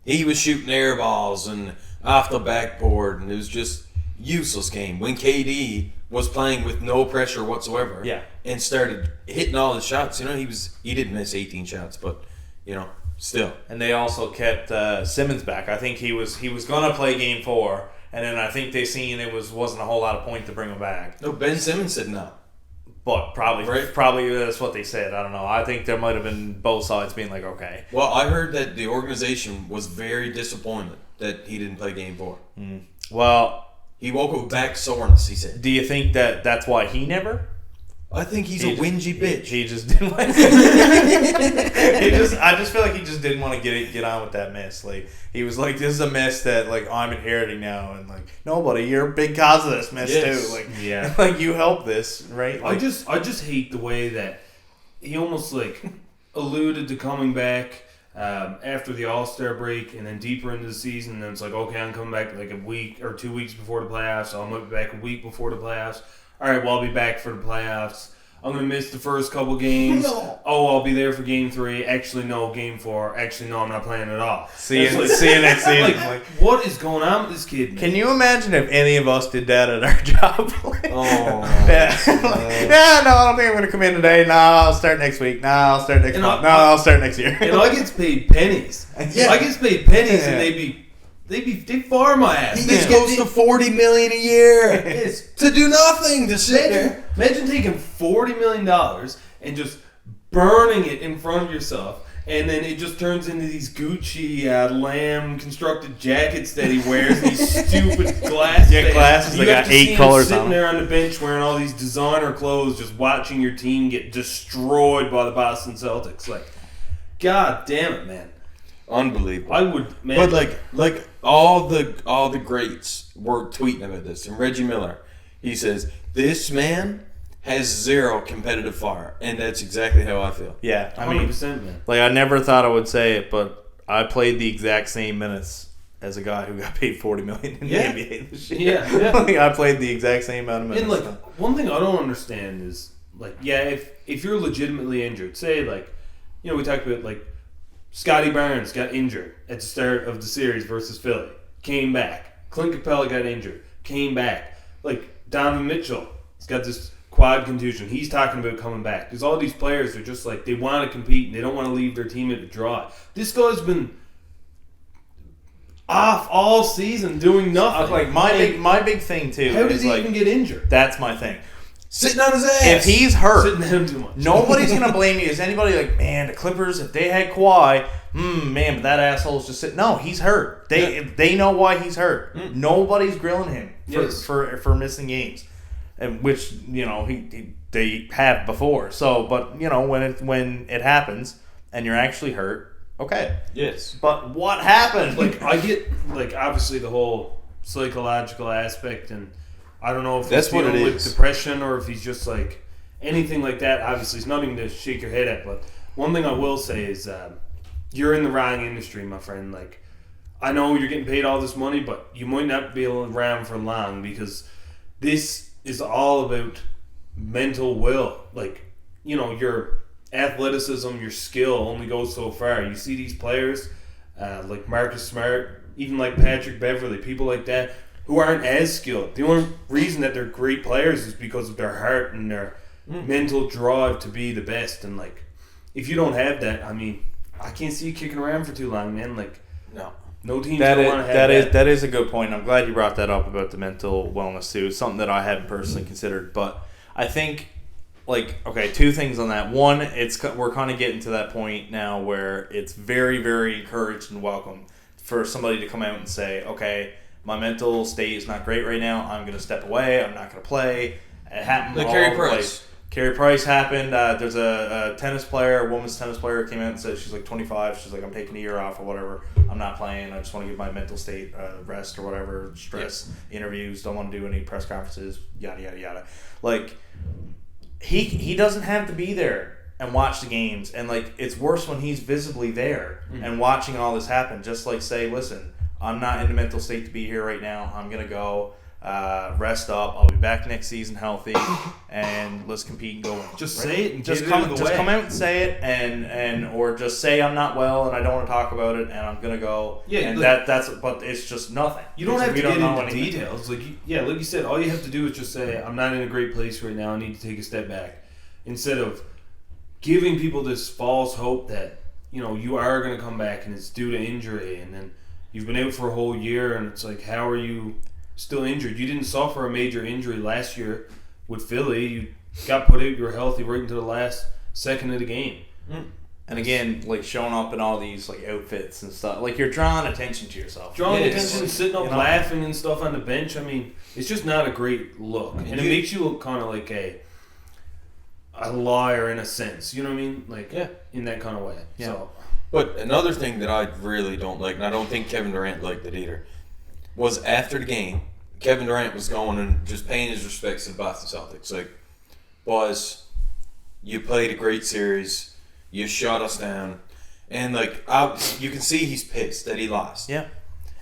He was shooting air balls and off the backboard, and it was just useless game. When KD was playing with no pressure whatsoever and started hitting all his shots, he didn't miss 18 shots, but, still. And they also kept Simmons back. I think he was going to play Game 4, and then I think they seen it wasn't a whole lot of point to bring him back. No, Ben Simmons said no. But probably that's what they said. I don't know. I think there might have been both sides being like, okay. Well, I heard that the organization was very disappointed that he didn't play Game 4. Well, he woke up with back soreness, he said. Do you think that that's why he never? I think he's a whingy bitch. He just didn't want I just feel like he just didn't want to get on with that mess. Like, he was like, this is a mess that, like, I'm inheriting now. And, like, nobody, you're a big cause of this mess, too. Like, like, you help this, right? Like, I just hate the way that he almost, like, alluded to coming back after the All-Star break and then deeper into the season. And it's like, okay, I'm coming back, like, a week or 2 weeks before the playoffs. So I'm going to be back a week before the playoffs. All right, well, I'll be back for the playoffs. I'm going to miss the first couple games. No. Oh, I'll be there for Game 3. Actually, no, Game 4. Actually, no, I'm not playing at all. See you next season. Like, what is going on with this kid, man? Can you imagine if any of us did that at our job? No, I don't think I'm going to come in today. No, I'll start next week. No, I'll start next month. No, I'll start next year. And I get paid pennies. Yeah. I get paid pennies, and they far my ass. He gets close to $40 million a year to do nothing, to sit there. Imagine taking $40 million and just burning it in front of yourself, and then it just turns into these Gucci lamb constructed jackets that he wears. These stupid glasses. Yeah, glasses. They got 8 colors on them. Sitting there on the bench wearing all these designer clothes, just watching your team get destroyed by the Boston Celtics. Like, God damn it, man. Unbelievable. I would, man. But like all the greats were tweeting about this, and Reggie Miller, he says this man has zero competitive fire, and that's exactly how I feel. Yeah, I mean, 100%, man. Like, I never thought I would say it, but I played the exact same minutes as a guy who got paid $40 million in the NBA this year. Yeah. Like, I played the exact same amount of minutes. And like, one thing I don't understand is, like, if you're legitimately injured, say, like, we talked about, like, Scotty Barnes got injured at the start of the series versus Philly. Came back. Clint Capella got injured. Came back. Like, Donovan Mitchell has got this quad contusion. He's talking about coming back. Because all these players are just like, they want to compete and they don't want to leave their team at the draw. This guy's been off all season doing nothing. Like, my big thing, too, how did is, he like, even get injured? That's my thing. Sitting on his ass. If he's hurt, Sitting down too much. nobody's going to blame you. Is anybody like, man, the Clippers, if they had Kawhi, man, but that asshole's just sitting. No, he's hurt. They know why he's hurt. Nobody's grilling him for missing games, and which, they have before. So, but, when it happens and you're actually hurt, okay. Yes. But what happened? Like, I get, like, obviously the whole psychological aspect, and I don't know if that's he's what it dealing with is. depression or if he's just like anything like that. Obviously, it's nothing to shake your head at. But one thing I will say is you're in the wrong industry, my friend. Like, I know you're getting paid all this money, but you might not be around for long because this is all about mental will. Like, your athleticism, your skill only goes so far. You see these players like Marcus Smart, even like Patrick Beverley, people like that, who aren't as skilled. The only reason that they're great players is because of their heart and their mental drive to be the best. And, like, if you don't have that, I mean, I can't see you kicking around for too long, man. Like, no team's going to want to have that. That is a good point. I'm glad you brought that up about the mental wellness, too. It's something that I hadn't personally considered. But I think, like, okay, 2 things on that. One, we're kind of getting to that point now where it's very, very encouraged and welcome for somebody to come out and say, okay, my mental state is not great right now. I'm going to step away. I'm not going to play. It happened Like all Carey over the Price. place. Carey Price happened. There's a women's tennis player came out and said she's like 25. She's like, I'm taking a year off or whatever. I'm not playing. I just want to give my mental state rest or whatever. Stress, interviews. Don't want to do any press conferences. Yada yada yada. Like he doesn't have to be there and watch the games. And like it's worse when he's visibly there and watching all this happen. Just like say, listen, I'm not in the mental state to be here right now. I'm gonna go. Rest up. I'll be back next season healthy, and let's compete and go win. Just say it and just get come it out of the way. Just come out and say it, and or just say I'm not well and I don't want to talk about it, and I'm gonna go. Yeah, and like, that's but it's just nothing. You don't have to get into anything. details. Like like you said, all you have to do is just say I'm not in a great place right now. I need to take a step back, instead of giving people this false hope that you are gonna come back and it's due to injury, and then you've been out for a whole year, and it's like, how are you still injured? You didn't suffer a major injury last year with Philly. You got put out, you were healthy right into the last second of the game. And again, like showing up in all these like outfits and stuff, like you're drawing attention to yourself. Drawing attention, sitting up laughing and stuff on the bench. I mean, it's just not a great look, and it makes you look kind of like a liar in a sense. You know what I mean? Like in that kind of way. Yeah. So, But another thing that I really don't like, and I don't think Kevin Durant liked it either, was after the game, Kevin Durant was going and just paying his respects to the Boston Celtics. Like, boys, you played a great series. You shut us down. And, like, you can see he's pissed that he lost. Yeah.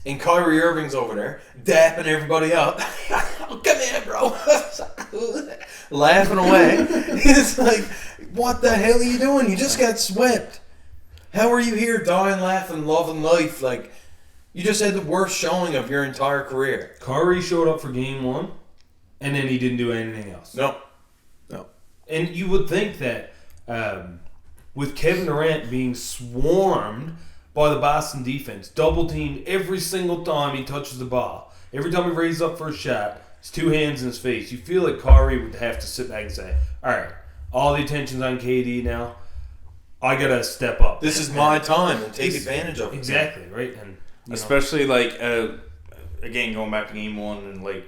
And Kyrie Irving's over there, dapping everybody up. Come here, bro. Laughing away. It's like, what the hell are you doing? You just got swept. How are you here dying, laughing, loving life? Like, you just had the worst showing of your entire career. Kyrie showed up for game one, and then he didn't do anything else. No. And you would think that with Kevin Durant being swarmed by the Boston defense, double teamed every single time he touches the ball, every time he raises up for a shot, his two hands in his face, you feel like Kyrie would have to sit back and say, all right, all the attention's on KD now. I got to step up. This is my time and take advantage of it. Exactly, right? And especially like again going back to game one and like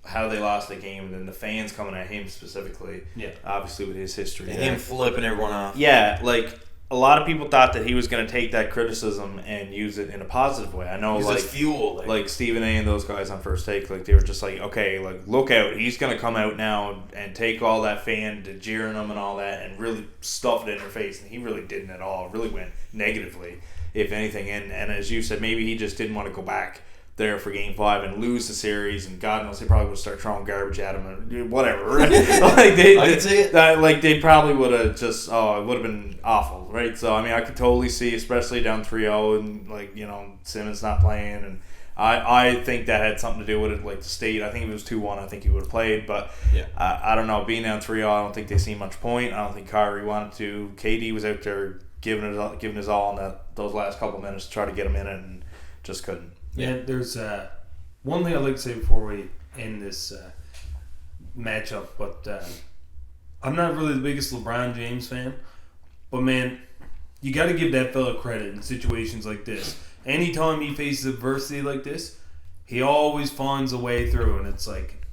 how they lost the game, and then the fans coming at him specifically. Yeah, obviously with his history and him flipping everyone off. Yeah, like a lot of people thought that he was going to take that criticism and use it in a positive way. I know, use like as fuel, like Stephen A. and those guys on First Take, like they were just like, okay, like look out, he's going to come out now and take all that fan to jeering them and all that, and really stuff it in their face, and he really didn't at all. It really went negatively, if anything. And as you said, maybe he just didn't want to go back there for Game 5 and lose the series, and God knows they probably would start throwing garbage at him and whatever. Right? Like I can see it. Like they probably would have just it would have been awful, right? So I mean, I could totally see, especially down 3-0 and like Simmons not playing, and I think that had something to do with it. Like the state, I think if it was 2-1, I think he would have played, but I don't know. Being down 3-0, I don't think they see much point. I don't think Kyrie wanted to. KD was out there giving his all in those last couple minutes to try to get him in it, and just couldn't. Yeah, there's one thing I'd like to say before we end this matchup, but I'm not really the biggest LeBron James fan, but man, you got to give that fella credit in situations like this. Anytime he faces adversity like this, he always finds a way through, and it's like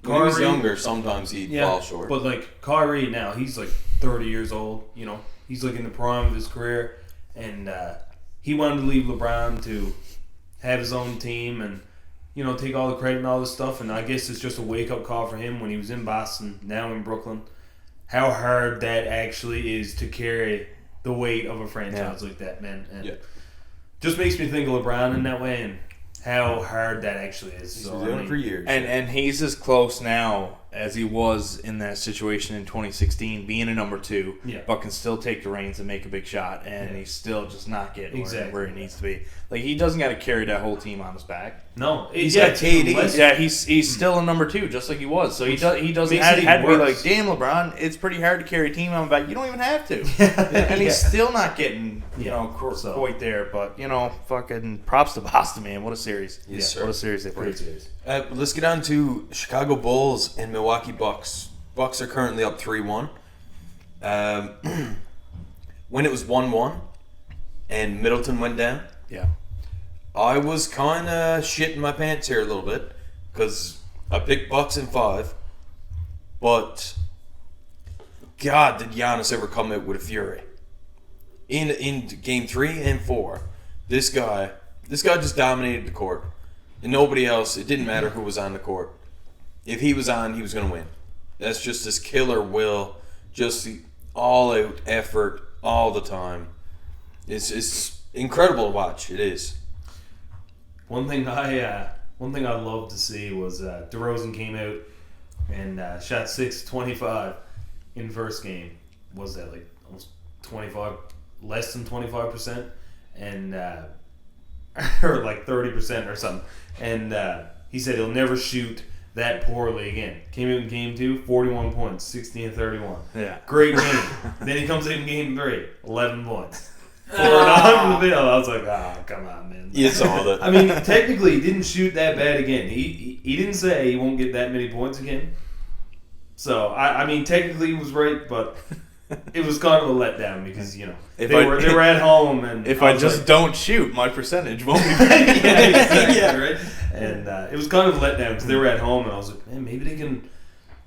when he was younger, sometimes he'd fall short. But like Kyrie now, he's like 30 years old, he's like in the prime of his career, and he wanted to leave LeBron to have his own team and take all the credit and all this stuff, and I guess it's just a wake-up call for him when he was in Boston, now in Brooklyn, how hard that actually is to carry the weight of a franchise like that, man. And just makes me think of LeBron in that way and how hard that actually is. He's been doing it for years. And he's as close now as he was in that situation in 2016, being a number 2, but can still take the reins and make a big shot, and he's still just not getting where he needs to be. Like, he doesn't got to carry that whole team on his back. No, he's got KD. Yeah, he's still a number 2, just like he was. So he doesn't had to be like, damn, LeBron, it's pretty hard to carry a team on my back. You don't even have to. And he's still not getting quite there. But fucking props to Boston, man. What a series! Yes, sir. What a series they played. Let's get on to Chicago Bulls and Milwaukee Bucks. Bucks are currently up 3-1. When it was 1-1 and Middleton went down, I was kind of shitting my pants here a little bit because I picked Bucks in 5, but God, did Giannis ever come out with a fury. In game 3 and 4, this guy just dominated the court. And nobody else, it didn't matter who was on the court. If he was on, he was going to win. That's just this killer will, just the all-out effort all the time. It's incredible to watch. It is. One thing I'd love to see was DeRozan came out and shot 6-25 in the first game. Was that like almost 25, less than 25%, and or like 30% or something. And he said he'll never shoot that poorly again. Came out in game 2, 41 points, 16-31. Yeah. Great game. Then he comes in game 3, 11 points. 4 on the field. I was like, come on, man. You saw that. I mean, technically, he didn't shoot that bad again. He didn't say he won't get that many points again. So, I mean, technically he was right, but it was kind of a letdown because, they were at home. And if I just don't shoot, my percentage won't be bad. exactly, right? And it was kind of a letdown because they were at home, and I was like, man, maybe they can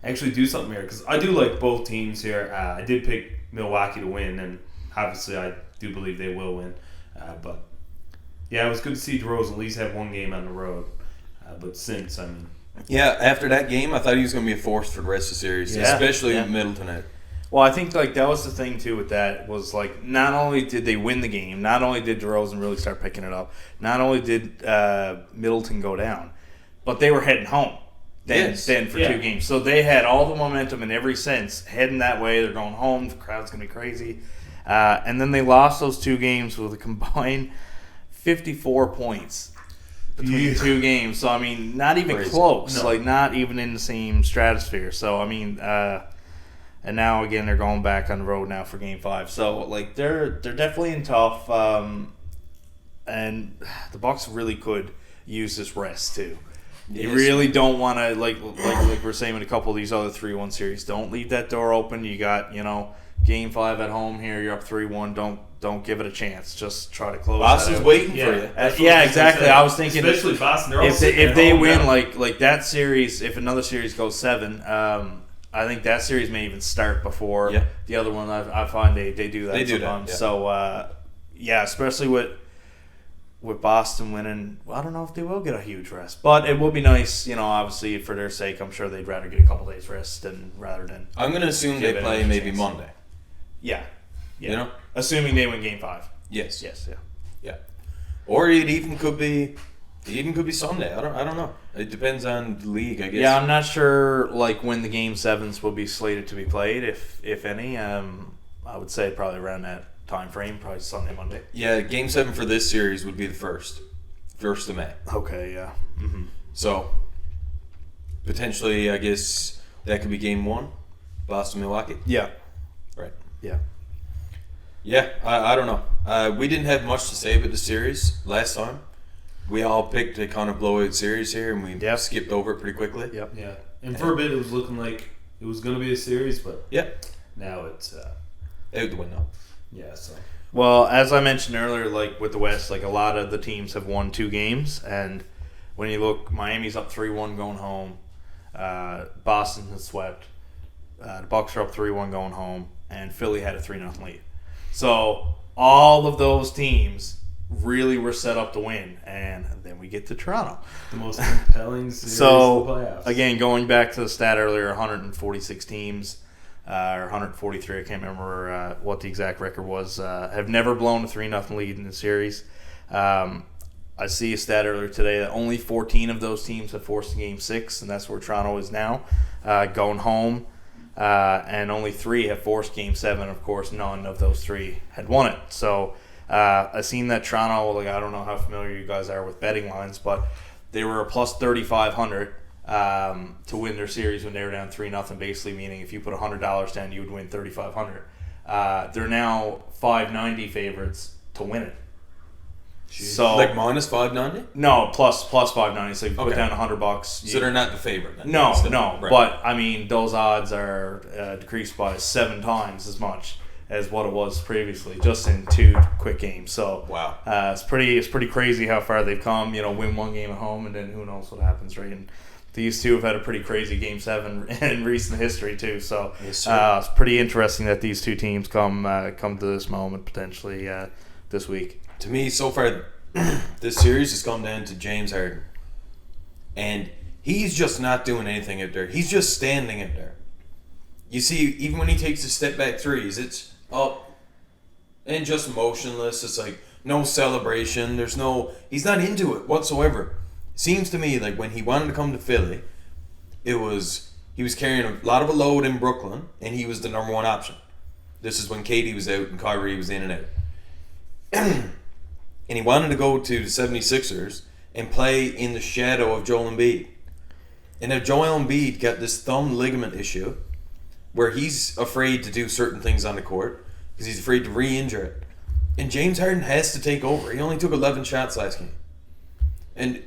actually do something here. Because I do like both teams here. I did pick Milwaukee to win, and obviously I do believe they will win. But, yeah, it was good to see DeRozan at least have one game on the road. But since, I mean... Yeah, after that game, I thought he was going to be a force for the rest of the series, especially Middleton out. Well, I think that was the thing too with that was not only did they win the game, not only did DeRozan really start picking it up, not only did Middleton go down, but they were heading home then for 2 games. So they had all the momentum in every sense heading that way. They're going home. The crowd's going to be crazy. And then they lost those 2 games with a combined 54 points between 2 games. So, I mean, not even close. No. Not even in the same stratosphere. So, I mean... and now again they're going back on the road now for Game 5. So they're definitely in tough, and the Bucks really could use this rest too. You really don't want to like we're saying in a couple of these other 3-1 series. Don't leave that door open. You got Game 5 at home here. You're up 3-1. Don't give it a chance. Just try to close. Boston's waiting for you. Yeah, exactly. I was thinking, especially Boston. If they win like that series, if another series goes 7. I think that series may even start before the other one. I find they do that sometimes. Yeah. So, especially with Boston winning, I don't know if they will get a huge rest. But it will be nice, obviously, for their sake. I'm sure they'd rather get a couple days rest rather than... I'm going to assume they play maybe Monday. Yeah. Assuming they win Game 5. Yes. Yeah. Or it even could be Sunday. I don't know. It depends on the league, I guess. Yeah, I'm not sure when the Game 7s will be slated to be played, if any. I would say probably around that time frame, probably Sunday, Monday. Yeah, Game 7 for this series would be the 1st of May. Okay, yeah. Mm-hmm. So, potentially, I guess that could be Game 1, Boston-Milwaukee. Yeah. Right. Yeah. Yeah, I don't know. We didn't have much to say about the series last time. We all picked a kind of blowout series here, and we skipped over it pretty quickly. Yep. Yeah. And for a bit, it was looking like it was going to be a series, but now it's out the window. Yeah. So. Well, as I mentioned earlier, with the West, a lot of the teams have won 2 games, and when you look, Miami's up 3-1 going home. Boston has swept. The Bucks are up 3-1 going home, and Philly had a 3-0 lead. So all of those teams really were set up to win, and then we get to Toronto. The most compelling series of the playoffs. Again, going back to the stat earlier, 146 teams, or 143, I can't remember what the exact record was, have never blown a 3-0 lead in the series. I see a stat earlier today that only 14 of those teams have forced a Game 6, and that's where Toronto is now, going home. And only 3 have forced Game 7. Of course, none of those 3 had won it. So I seen that Toronto, I don't know how familiar you guys are with betting lines, but they were a plus 3,500 to win their series when they were down 3-0, basically meaning if you put $100 down, you would win 3,500. They're now 590 favorites to win it. Jeez. So minus 590? No, plus 590. So you put down $100. So they're not the favorite then? No. Right. But I mean, those odds are decreased by 7 times as much as what it was previously, just in 2 quick games. So wow, it's pretty crazy how far they've come. Win 1 game at home, and then who knows what happens, right? And these two have had a pretty crazy Game 7 in recent history too. So Yes, sir. it's pretty interesting that these two teams come to this moment potentially this week. To me, so far, this series has come down to James Harden. And he's just not doing anything out there. He's just standing out there. You see, even when he takes his step back threes, it's up and just motionless. It's like no celebration. He's not into it whatsoever. Seems to me like when he wanted to come to Philly, he was carrying a lot of a load in Brooklyn, and he was the number one option. This is when KD was out and Kyrie was in and out. And he wanted to go to the 76ers and play in the shadow of Joel Embiid. And now Joel Embiid got this thumb ligament issue where he's afraid to do certain things on the court because he's afraid to re-injure it. And James Harden has to take over. He only took 11 shots last game. And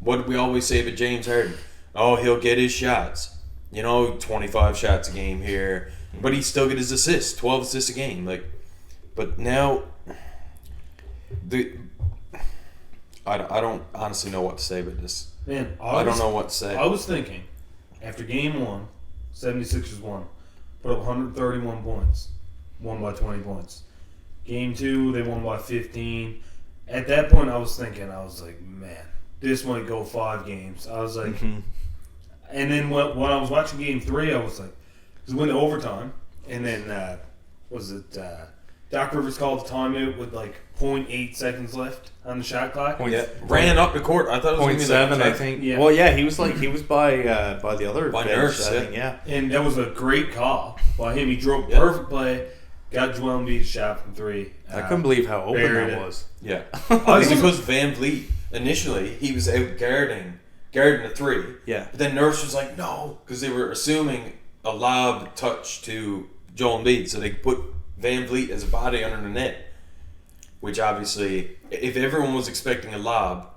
what did we always say about James Harden? Oh, he'll get his shots. 25 shots a game here. But he still get his assists, 12 assists a game. But now, I don't honestly know what to say about this. Man, I don't know what to say. I was thinking, after Game 1, 76ers won, put up 131 points, won by 20 points. Game 2, they won by 15. At that point, I was like, man, this might go 5 games. I was like, and then when I was watching Game 3, I was like, it went to overtime, and then Doc Rivers called the timeout with 0.8 seconds left on the shot clock. Ran up the court. I thought it was going to be 0.7, I think. Yeah. Well, yeah, he was by the other By bench, Nurse, I think, yeah. And that was a great call by him. He drove perfect play, got Joel Embiid's shot from 3. I couldn't believe how open that was. Yeah. It's because Van Vliet, initially, he was out guarding the 3. Yeah. But then Nurse was like, no, because they were assuming a lob touch to Joel Embiid, so they could put Van Vliet as a body under the net. Which obviously, if everyone was expecting a lob,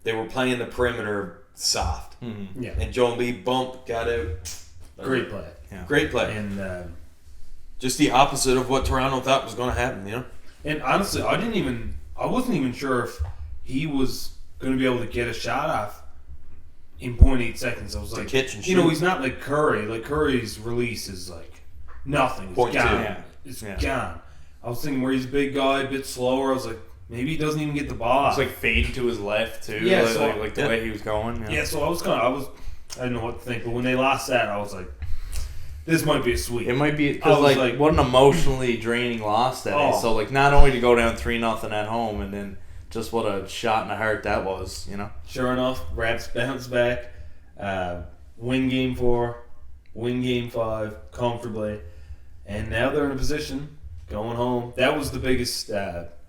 they were playing the perimeter soft. Mm-hmm. Yeah. And Joel Embiid got out. Great play. Yeah. Great play. And just the opposite of what Toronto thought was going to happen, And honestly, I wasn't even sure if he was going to be able to get a shot off in 0.8 seconds. I was like, catch and shoot. He's not like Curry. Like Curry's release is nothing. It's 0.2. gone. Yeah. It's Yeah. gone. I was thinking where he's a big guy, a bit slower. I was like, maybe he doesn't even get the ball. It's fading to his left too. Yeah, the way he was going. Yeah, so I didn't know what to think. But when they lost that, I was like, this might be a sweep. It might be because what an emotionally draining loss that is. So not only to go down 3-0 at home, and then just what a shot in the heart that was. Sure enough, Raps bounce back, win Game 4, win Game 5 comfortably, and now they're in a position going home. That was the biggest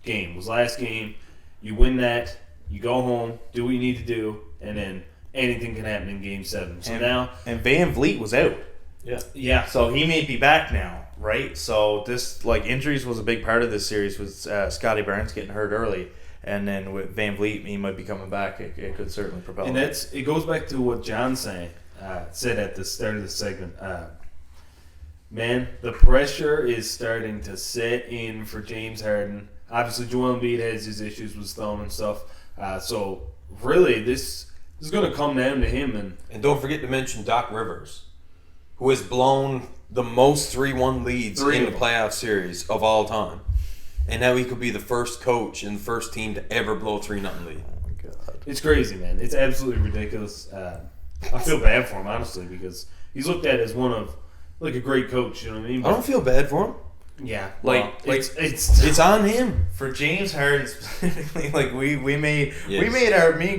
game. Was last game. You win that, you go home, do what you need to do, and then anything can happen in Game 7. So now Van Vliet was out. Yeah. So he may be back now, right? So this injuries was a big part of this series with Scotty Barnes getting hurt early, and then with Van Vliet, he might be coming back. It could certainly propel. And it goes back to what John said at the start of the segment. Man, the pressure is starting to set in for James Harden. Obviously, Joel Embiid has his issues with thumb and stuff. So really, this is going to come down to him. And don't forget to mention Doc Rivers, who has blown the most 3-1 leads in the playoff series of all time. And now he could be the first coach and the first team to ever blow a 3-0 lead. Oh my God. It's crazy, man. It's absolutely ridiculous. I feel bad for him, honestly, because he's looked at as one of a great coach. You know what I mean? I don't feel bad for him. Yeah. It's on him. For James Harden specifically, me and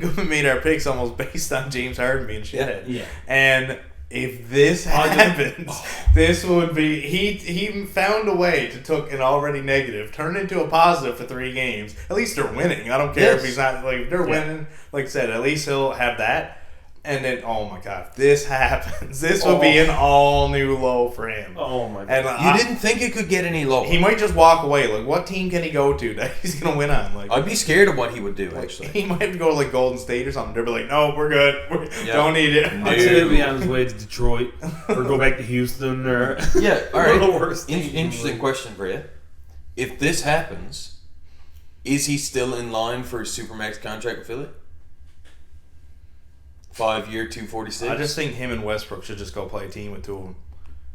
Gudmund made our picks almost based on James Harden being shithead. Yeah. And if this happens, this would be he found a way to took an already negative, turn it into a positive for 3 games. At least they're winning. I don't care if he's not they're winning. Like I said, at least he'll have that. And then, oh my God, if this happens, this would be an all new low for him. Oh my God. And you didn't think it could get any lower. He might just walk away. What team can he go to that he's going to win on? I'd be scared of what he would do, actually. He might go to Golden State or something. They'll be like, no, we're good. Don't need it. I'd say he'd be on his way to Detroit or go back to Houston or all right. one of the worst teams. Interesting question for you. If this happens, is he still in line for a Supermax contract with Philly? 5-year, 246. I just think him and Westbrook should just go play a team with two of them.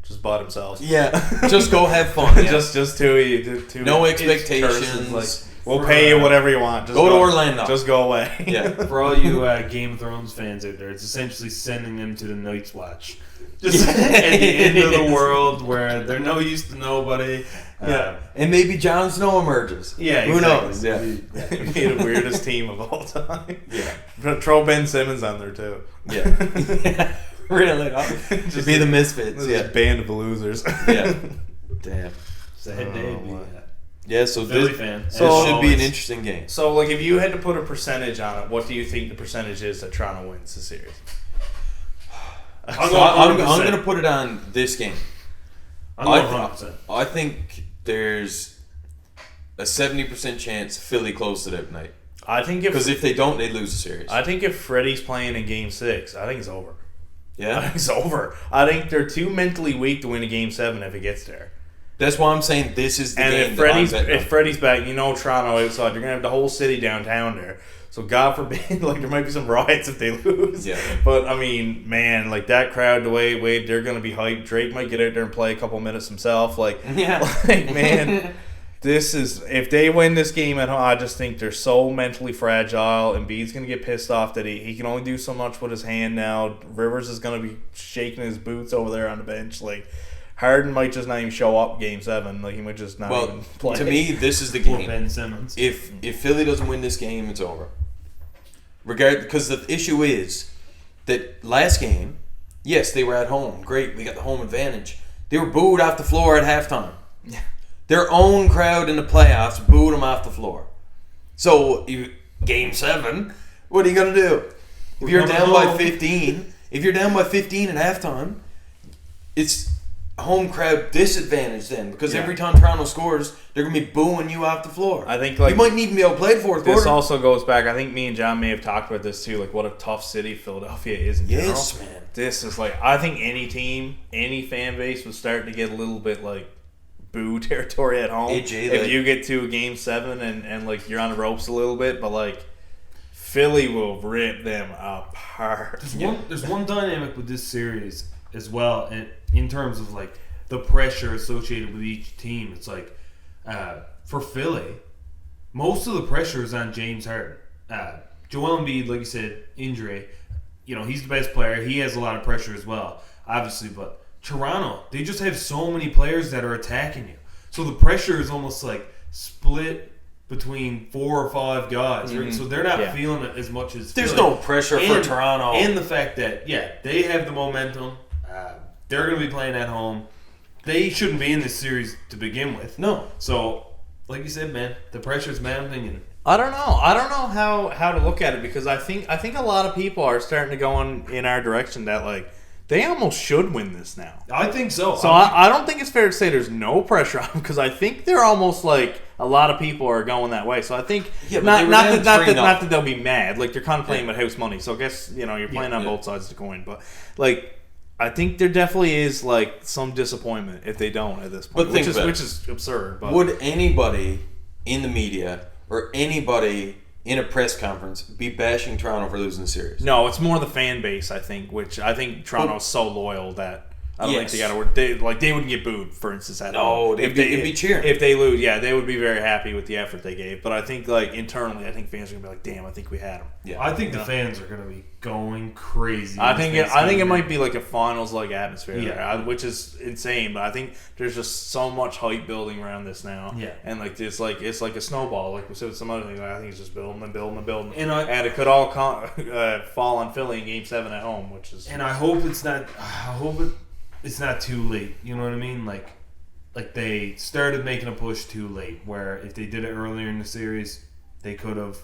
Just butt themselves. Yeah, just go have fun. Yeah. just two. No expectations. Curses, like, we'll pay you whatever you want. Just go to Orlando. Just go away. Yeah. For all you Game of Thrones fans out there, it's essentially sending them to the Night's Watch. Just at the end of the world where they're no use to nobody. And maybe Jon Snow emerges. Yeah, Who exactly. knows? Yeah. It'd be the weirdest team of all time. Yeah. Throw Ben Simmons on there too. Yeah. Really? Just be the misfits. This is band of losers. Yeah. Damn. Sad day. Yeah, so Philly this fan. should be an interesting game. So, like, if you had to put a percentage on it, what do you think the percentage is that Toronto wins the series? I'm going to put it on this game. I'm going 100%. I think there's a 70% chance Philly closed it out tonight. I think because if they don't, they lose the series. I think if Freddie's playing in Game 6, I think it's over. Yeah? I think it's over. I think they're too mentally weak to win a Game 7 if it gets there. That's why I'm saying this is the game. And if Freddie's back, you know Toronto outside, you're going to have the whole city downtown there. So God forbid, like, there might be some riots if they lose. Yeah. But, I mean, man, like, that crowd, the way they're going to be hyped. Drake might get out there and play a couple minutes himself. Like, man, this is... If they win this game at home, I just think they're so mentally fragile. Embiid's going to get pissed off that he can only do so much with his hand now. Rivers is going to be shaking his boots over there on the bench. Like, Harden might just not even show up Game 7. Like, he might just not even play. To me, this is the game. Ben Simmons. If Philly doesn't win this game, it's over. Because the issue is that last game, yes, they were at home. Great, we got the home advantage. They were booed off the floor at halftime. Yeah. Their own crowd in the playoffs booed them off the floor. So, Game 7, what are you going to do? If you're down by 15, at halftime, it's home crowd disadvantage then, because every time Toronto scores, they're going to be booing you off the floor. I think, like, you might even be able to play the fourth quarter. This also goes back, I think me and John may have talked about this too, like what a tough city Philadelphia is in general. Yes, man. This is like, I think any team, any fan base was starting to get a little bit like boo territory at home. If you get to a Game 7 and like you're on the ropes a little bit, but like Philly will rip them apart. There's one dynamic with this series as well, and in terms of like the pressure associated with each team. It's like for Philly, most of the pressure is on James Harden. Joel Embiid, like you said, injury. You know, he's the best player. He has a lot of pressure as well, obviously. But Toronto, they just have so many players that are attacking you. So the pressure is almost like split between 4 or 5 guys. Right? So they're not feeling it as much as There's Philly. no pressure for Toronto. And the fact that, they have the momentum. They're going to be playing at home. They shouldn't be in this series to begin with. No. So, like you said, man, the pressure's mounting. And I don't know how to look at it, because I think a lot of people are starting to go in our direction that like they almost should win this now. I think so. So I don't think it's fair to say there's no pressure on them, because I think they're almost like a lot of people are going that way. So I think not that they'll be mad. Like, they're kind of playing with house money. So I guess you're playing on both sides of the coin. But like, I think there definitely is like some disappointment if they don't at this point, which is absurd. But would anybody in the media or anybody in a press conference be bashing Toronto for losing the series? No, it's more the fan base, I think, which I think Toronto's so loyal that I don't think they got to work. They wouldn't get booed, for instance, at all. They'd be cheering. If they lose, they would be very happy with the effort they gave. But I think, like, internally, I think fans are gonna be like, "Damn, I think we had them." Yeah, I think the fans are gonna be going crazy. I think it might be like a finals like atmosphere, there, which is insane. But I think there's just so much hype building around this now. Yeah, and like it's like a snowball. Like we said with some other things, I think it's just building and building and building. And it could all fall on Philly in Game 7 at home, which is. And I hope it's not. It's not too late. You know what I mean? Like they started making a push too late, where if they did it earlier in the series, they could have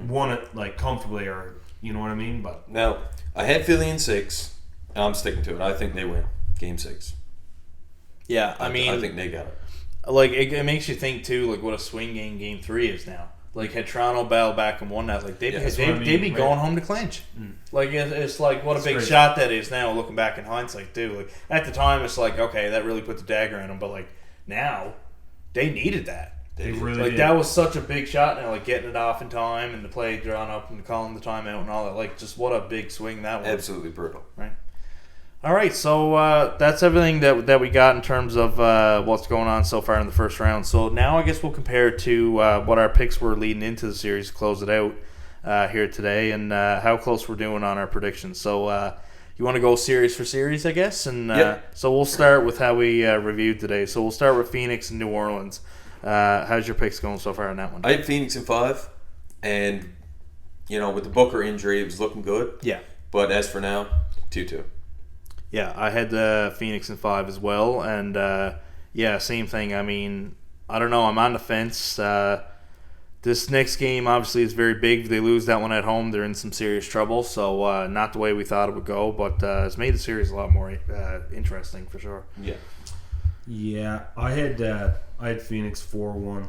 won it like comfortably, or you know what I mean? But now, I had Philly in 6, and I'm sticking to it. I think they win Game 6. Yeah, I think they got it. Like, it makes you think too, like what a swing Game 3 is now. Like, had Toronto battled back and won that, like they'd be going home to clinch. Like, it's like what a big shot that is now, looking back in hindsight too. Like, at the time, it's like, okay, that really put the dagger in them. But like now, they needed that. They really like did. that was such a big shot, and like getting it off in time, and the play drawn up, and calling the timeout, and all that. Like, just what a big swing that was. Absolutely brutal. Right. All right, so that's everything that we got in terms of what's going on so far in the first round. So now I guess we'll compare it to what our picks were leading into the series to close it out here today, and how close we're doing on our predictions. So you want to go series for series, I guess? And Yep. So we'll start with how we reviewed today. So we'll start with Phoenix and New Orleans. How's your picks going so far on that one? I had Phoenix in 5, and with the Booker injury, it was looking good. Yeah. But as for now, 2-2. Yeah, I had Phoenix in 5 as well, and same thing. I mean, I don't know. I'm on the fence. This next game obviously is very big. If they lose that one at home, they're in some serious trouble. So not the way we thought it would go, but it's made the series a lot more interesting for sure. Yeah. Yeah, I had Phoenix 4-1.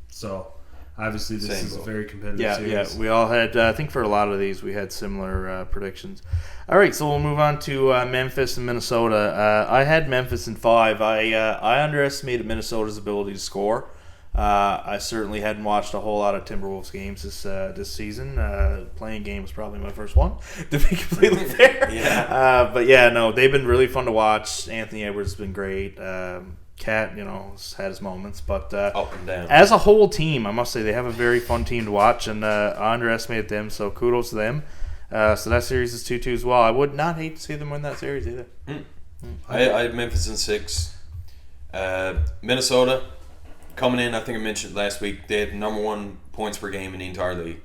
So obviously this Same is boat. a very competitive series. Yeah, we all had. I think for a lot of these, we had similar predictions. All right, so we'll move on to Memphis and Minnesota. I had Memphis in 5. I underestimated Minnesota's ability to score. I certainly hadn't watched a whole lot of Timberwolves games this season. Playing game was probably my first one, to be completely fair. Yeah. But yeah, no, they've been really fun to watch. Anthony Edwards has been great. Cat, has had his moments, but Up and down. as a whole team, I must say they have a very fun team to watch, and I underestimated them, so kudos to them. So that series is 2-2 as well. I would not hate to see them win that series either. I had Memphis in 6. Minnesota coming in, I think I mentioned last week, they had number 1 points per game in the entire league.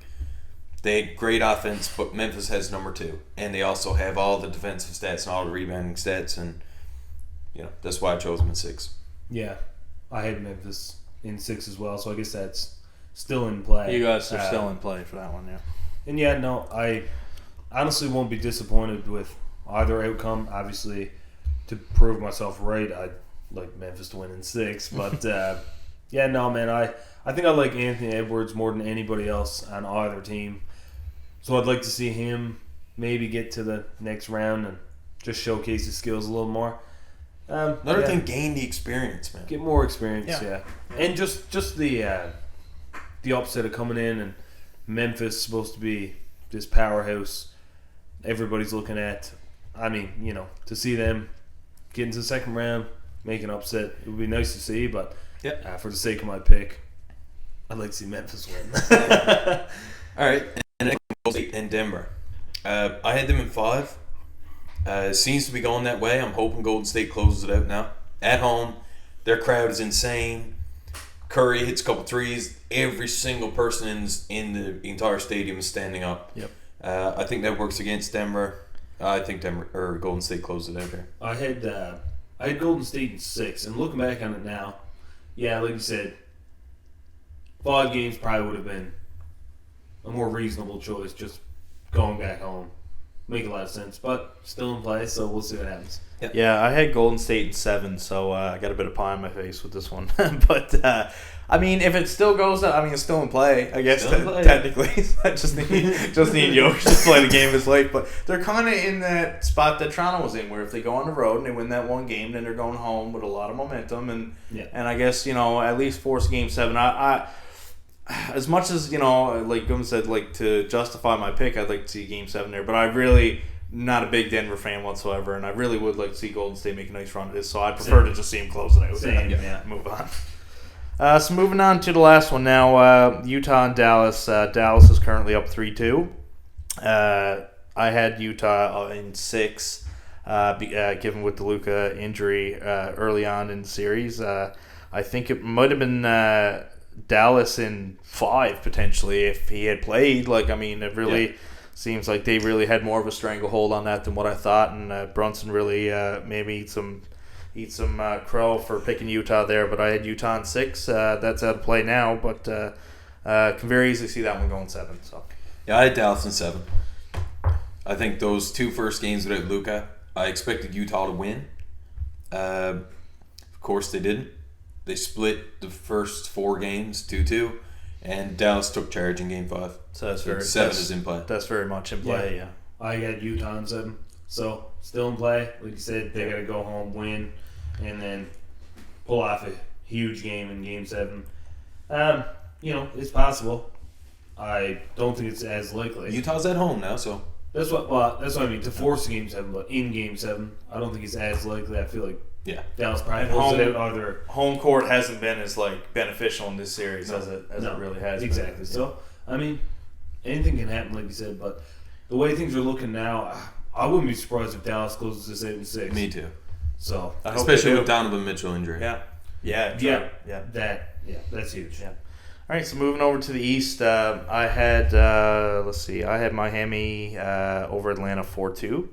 They had great offense, but Memphis has number 2, and they also have all the defensive stats and all the rebounding stats, and that's why I chose them in 6. Yeah, I had Memphis in 6 as well, so I guess that's still in play. You guys are still in play for that one, yeah. And yeah, no, I honestly won't be disappointed with either outcome. Obviously, to prove myself right, I'd like Memphis to win in 6. But yeah, no, man, I think I like Anthony Edwards more than anybody else on either team. So I'd like to see him maybe get to the next round and just showcase his skills a little more. Another thing, gain the experience, man. Get more experience, Yeah. and just the upset of coming in, and Memphis supposed to be this powerhouse everybody's looking at. I mean, to see them get into the second round, make an upset, it would be nice to see. But for the sake of my pick, I'd like to see Memphis win. All right, and then Golden State and Denver. I had them in 5. Seems to be going that way. I'm hoping Golden State closes it out now. At home, their crowd is insane. Curry hits a couple threes. Every single person in the entire stadium is standing up. Yep. I think that works against Denver. I think Golden State closes it out here. I had Golden State in 6, and looking back on it now, yeah, like you said, 5 games probably would have been a more reasonable choice. Just going back home. Make a lot of sense, but still in play, so we'll see what happens. Yep. Yeah, I had Golden State in 7, so I got a bit of pie on my face with this one. But I mean, if it still goes, it's still in play. I guess technically, I just need Jokic to play the game of his life. But they're kind of in that spot that Toronto was in, where if they go on the road and they win that one game, then they're going home with a lot of momentum, and I guess at least force Game 7. I as much as like Gudmund said, like to justify my pick, I'd like to see Game 7 there, but I really not a big Denver fan whatsoever, and I really would like to see Golden State make a nice run at this. So I prefer to just see him close it out. Same. Move on. So moving on to the last one now, Utah and Dallas. Dallas is currently up 3-2. I had Utah in 6, given with the Luka injury early on in the series. I think it might have been Dallas in 5 potentially if he had played. It really seems like they really had more of a stranglehold on that than what I thought, and Brunson really maybe eat some crow for picking Utah there. But I had Utah in 6. That's out of play now, but can very easily see that one going 7. So yeah, I had Dallas in 7. I think those 2 first games without Luka, I expected Utah to win. Of course, they didn't. They split the first 4 games 2-2, and Dallas took charge in Game 5. So that's 7 is in play. That's very much in play. Yeah. I got Utah in 7, so still in play. Like you said, they got to go home, win, and then pull off a huge game in Game 7. It's possible. I don't think it's as likely. Utah's at home now, so That's what I mean. To force Game 7, but in Game 7, I don't think it's as likely. I feel like Dallas probably pulls it out either. Home court hasn't been as beneficial in this series as it really has. Exactly. Been. So anything can happen, like you said. But the way things are looking now, I wouldn't be surprised if Dallas closes this 8-6. Me too. So especially with Donovan Mitchell injury. That's huge. Yeah. All right, so moving over to the East, I had Miami over Atlanta 4-2.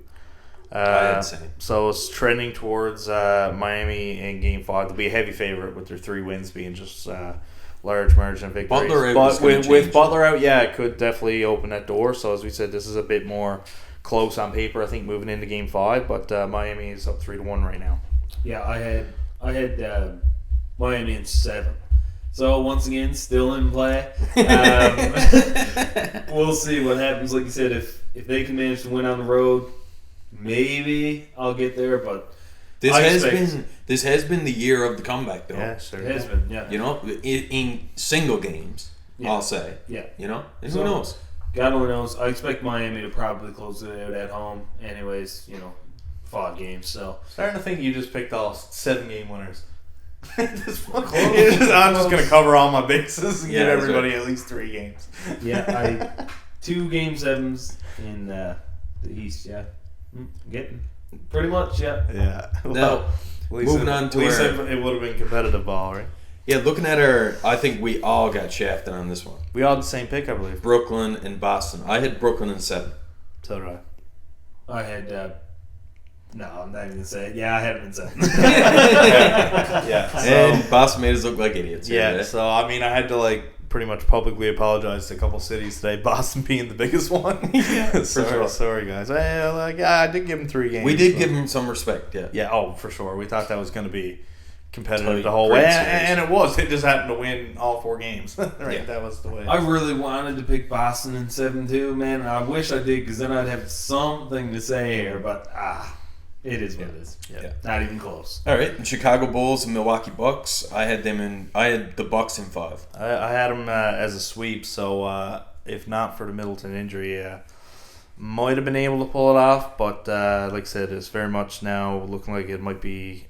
I had the same. So it's trending towards Miami in Game 5. They'll be a heavy favorite with their 3 wins being just large margin victories. Butler out but with Butler out, it could definitely open that door. So as we said, this is a bit more close on paper, I think, moving into Game 5. But Miami is up 3-1 right now. Yeah, I had Miami in 7. So once again, still in play. We'll see what happens. Like you said, if they can manage to win on the road, maybe I'll get there. But this has been the year of the comeback, though. Yeah, sure. It has been. Yeah. In single games, I'll say. Yeah. And who knows? God only knows. I expect Miami to probably close it out at home. Anyways, 5 games. So starting to think you just picked all 7-game winners. I'm just going to cover all my bases and give everybody at least 3 games. Yeah, 2 Game 7s in the East. Yeah, getting pretty much. Yeah. Yeah. Now, moving on to it would have been competitive ball, right? Yeah, looking at I think we all got shafted on this one. We all had the same pick, I believe. Brooklyn and Boston. I had Brooklyn in 7. So did I. I had. No, I'm not even going to say it. Yeah, I had it in 7. And Boston made us look like idiots. So I had to pretty much publicly apologize to a couple cities today. Boston being the biggest one. Sorry guys. I did give them 3 games. We did give them some respect. Yeah. Yeah. Oh, for sure. We thought that was going to be competitive the whole way, and it was. It just happened to win all 4 games. Right. Yeah. That was the way. I really wanted to pick Boston in 7 too, man. I wish I did, because then I'd have something to say here. But it is what it is. Yeah. Not even close. All right. Chicago Bulls and Milwaukee Bucks. I had the Bucks in 5. I had them as a sweep. So if not for the Middleton injury, might have been able to pull it off. But like I said, it's very much now looking like it might be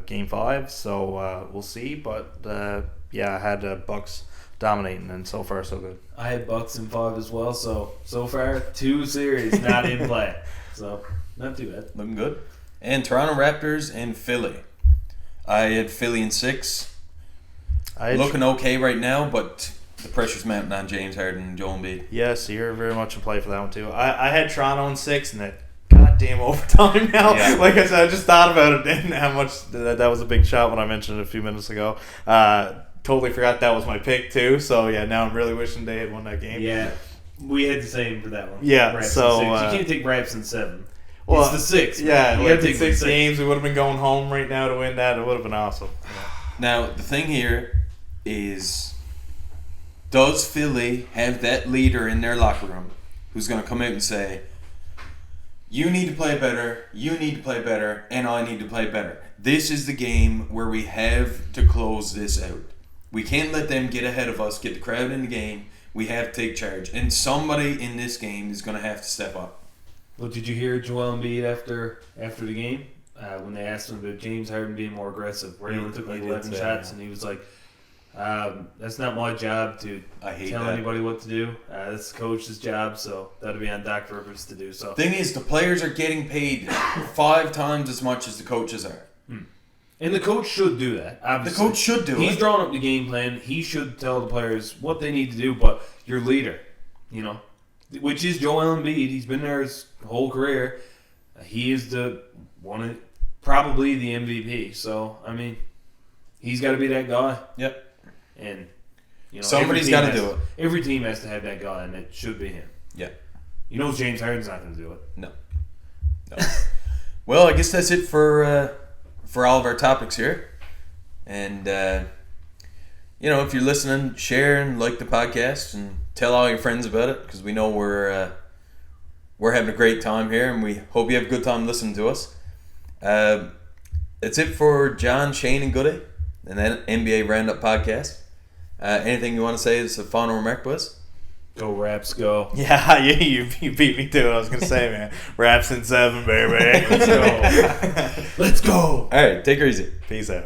Game 5. So we'll see. But I had Bucks dominating, and so far so good. I had Bucks in 5 as well. So far 2 series not in play. So not too bad. Looking good. And Toronto Raptors and Philly. I had Philly in 6. Looking okay right now, but the pressure's mounting on James Harden and Joel Embiid. Yes, you're very much in play for that one too. I had Toronto in 6, and that goddamn overtime now. Yeah. Like I said, I just thought about it and how much that was a big shot when I mentioned it a few minutes ago. Totally forgot that was my pick too. So now I'm really wishing they had won that game. Yeah, we had the same for that one. Yeah, Raps so you can't take Raps in 7. Well, it's the 6. Yeah, you got to take 6 games. We would have been going home right now to win that. It would have been awesome. Now the thing here is, does Philly have that leader in their locker room who's going to come out and say, you need to play better, you need to play better, and I need to play better? This is the game where we have to close this out. We can't let them get ahead of us, get the crowd in the game. We have to take charge. And somebody in this game is going to have to step up. Well, did you hear Joel Embiid after the game when they asked him about James Harden being more aggressive, where he only took 11 shots, and he was like, that's not my job to tell anybody what to do. That's the coach's job, so that'll be on Doc Rivers to do. So thing is, the players are getting paid 5 times as much as the coaches are. And the coach should do that, obviously. The coach should do it. He's drawing up the game plan. He should tell the players what they need to do, but your leader, which is Joel Embiid. He's been there his whole career. He is probably the MVP. So, he's got to be that guy. Yep. And, somebody's got to do it. Every team has to have that guy, and it should be him. Yeah. James Harden's not going to do it. No. Well, I guess that's it for all of our topics here. And, if you're listening, share and like the podcast and tell all your friends about it, because we know we're having a great time here, and we hope you have a good time listening to us. That's it for John, Shane, and Goody, and then NBA Roundup podcast. Anything you want to say as a final remark, boys? Go Raps, go. Yeah, you beat me to it. I was going to say, man. Raps in 7, baby. Let's go. Let's go. All right, take her easy. Peace out.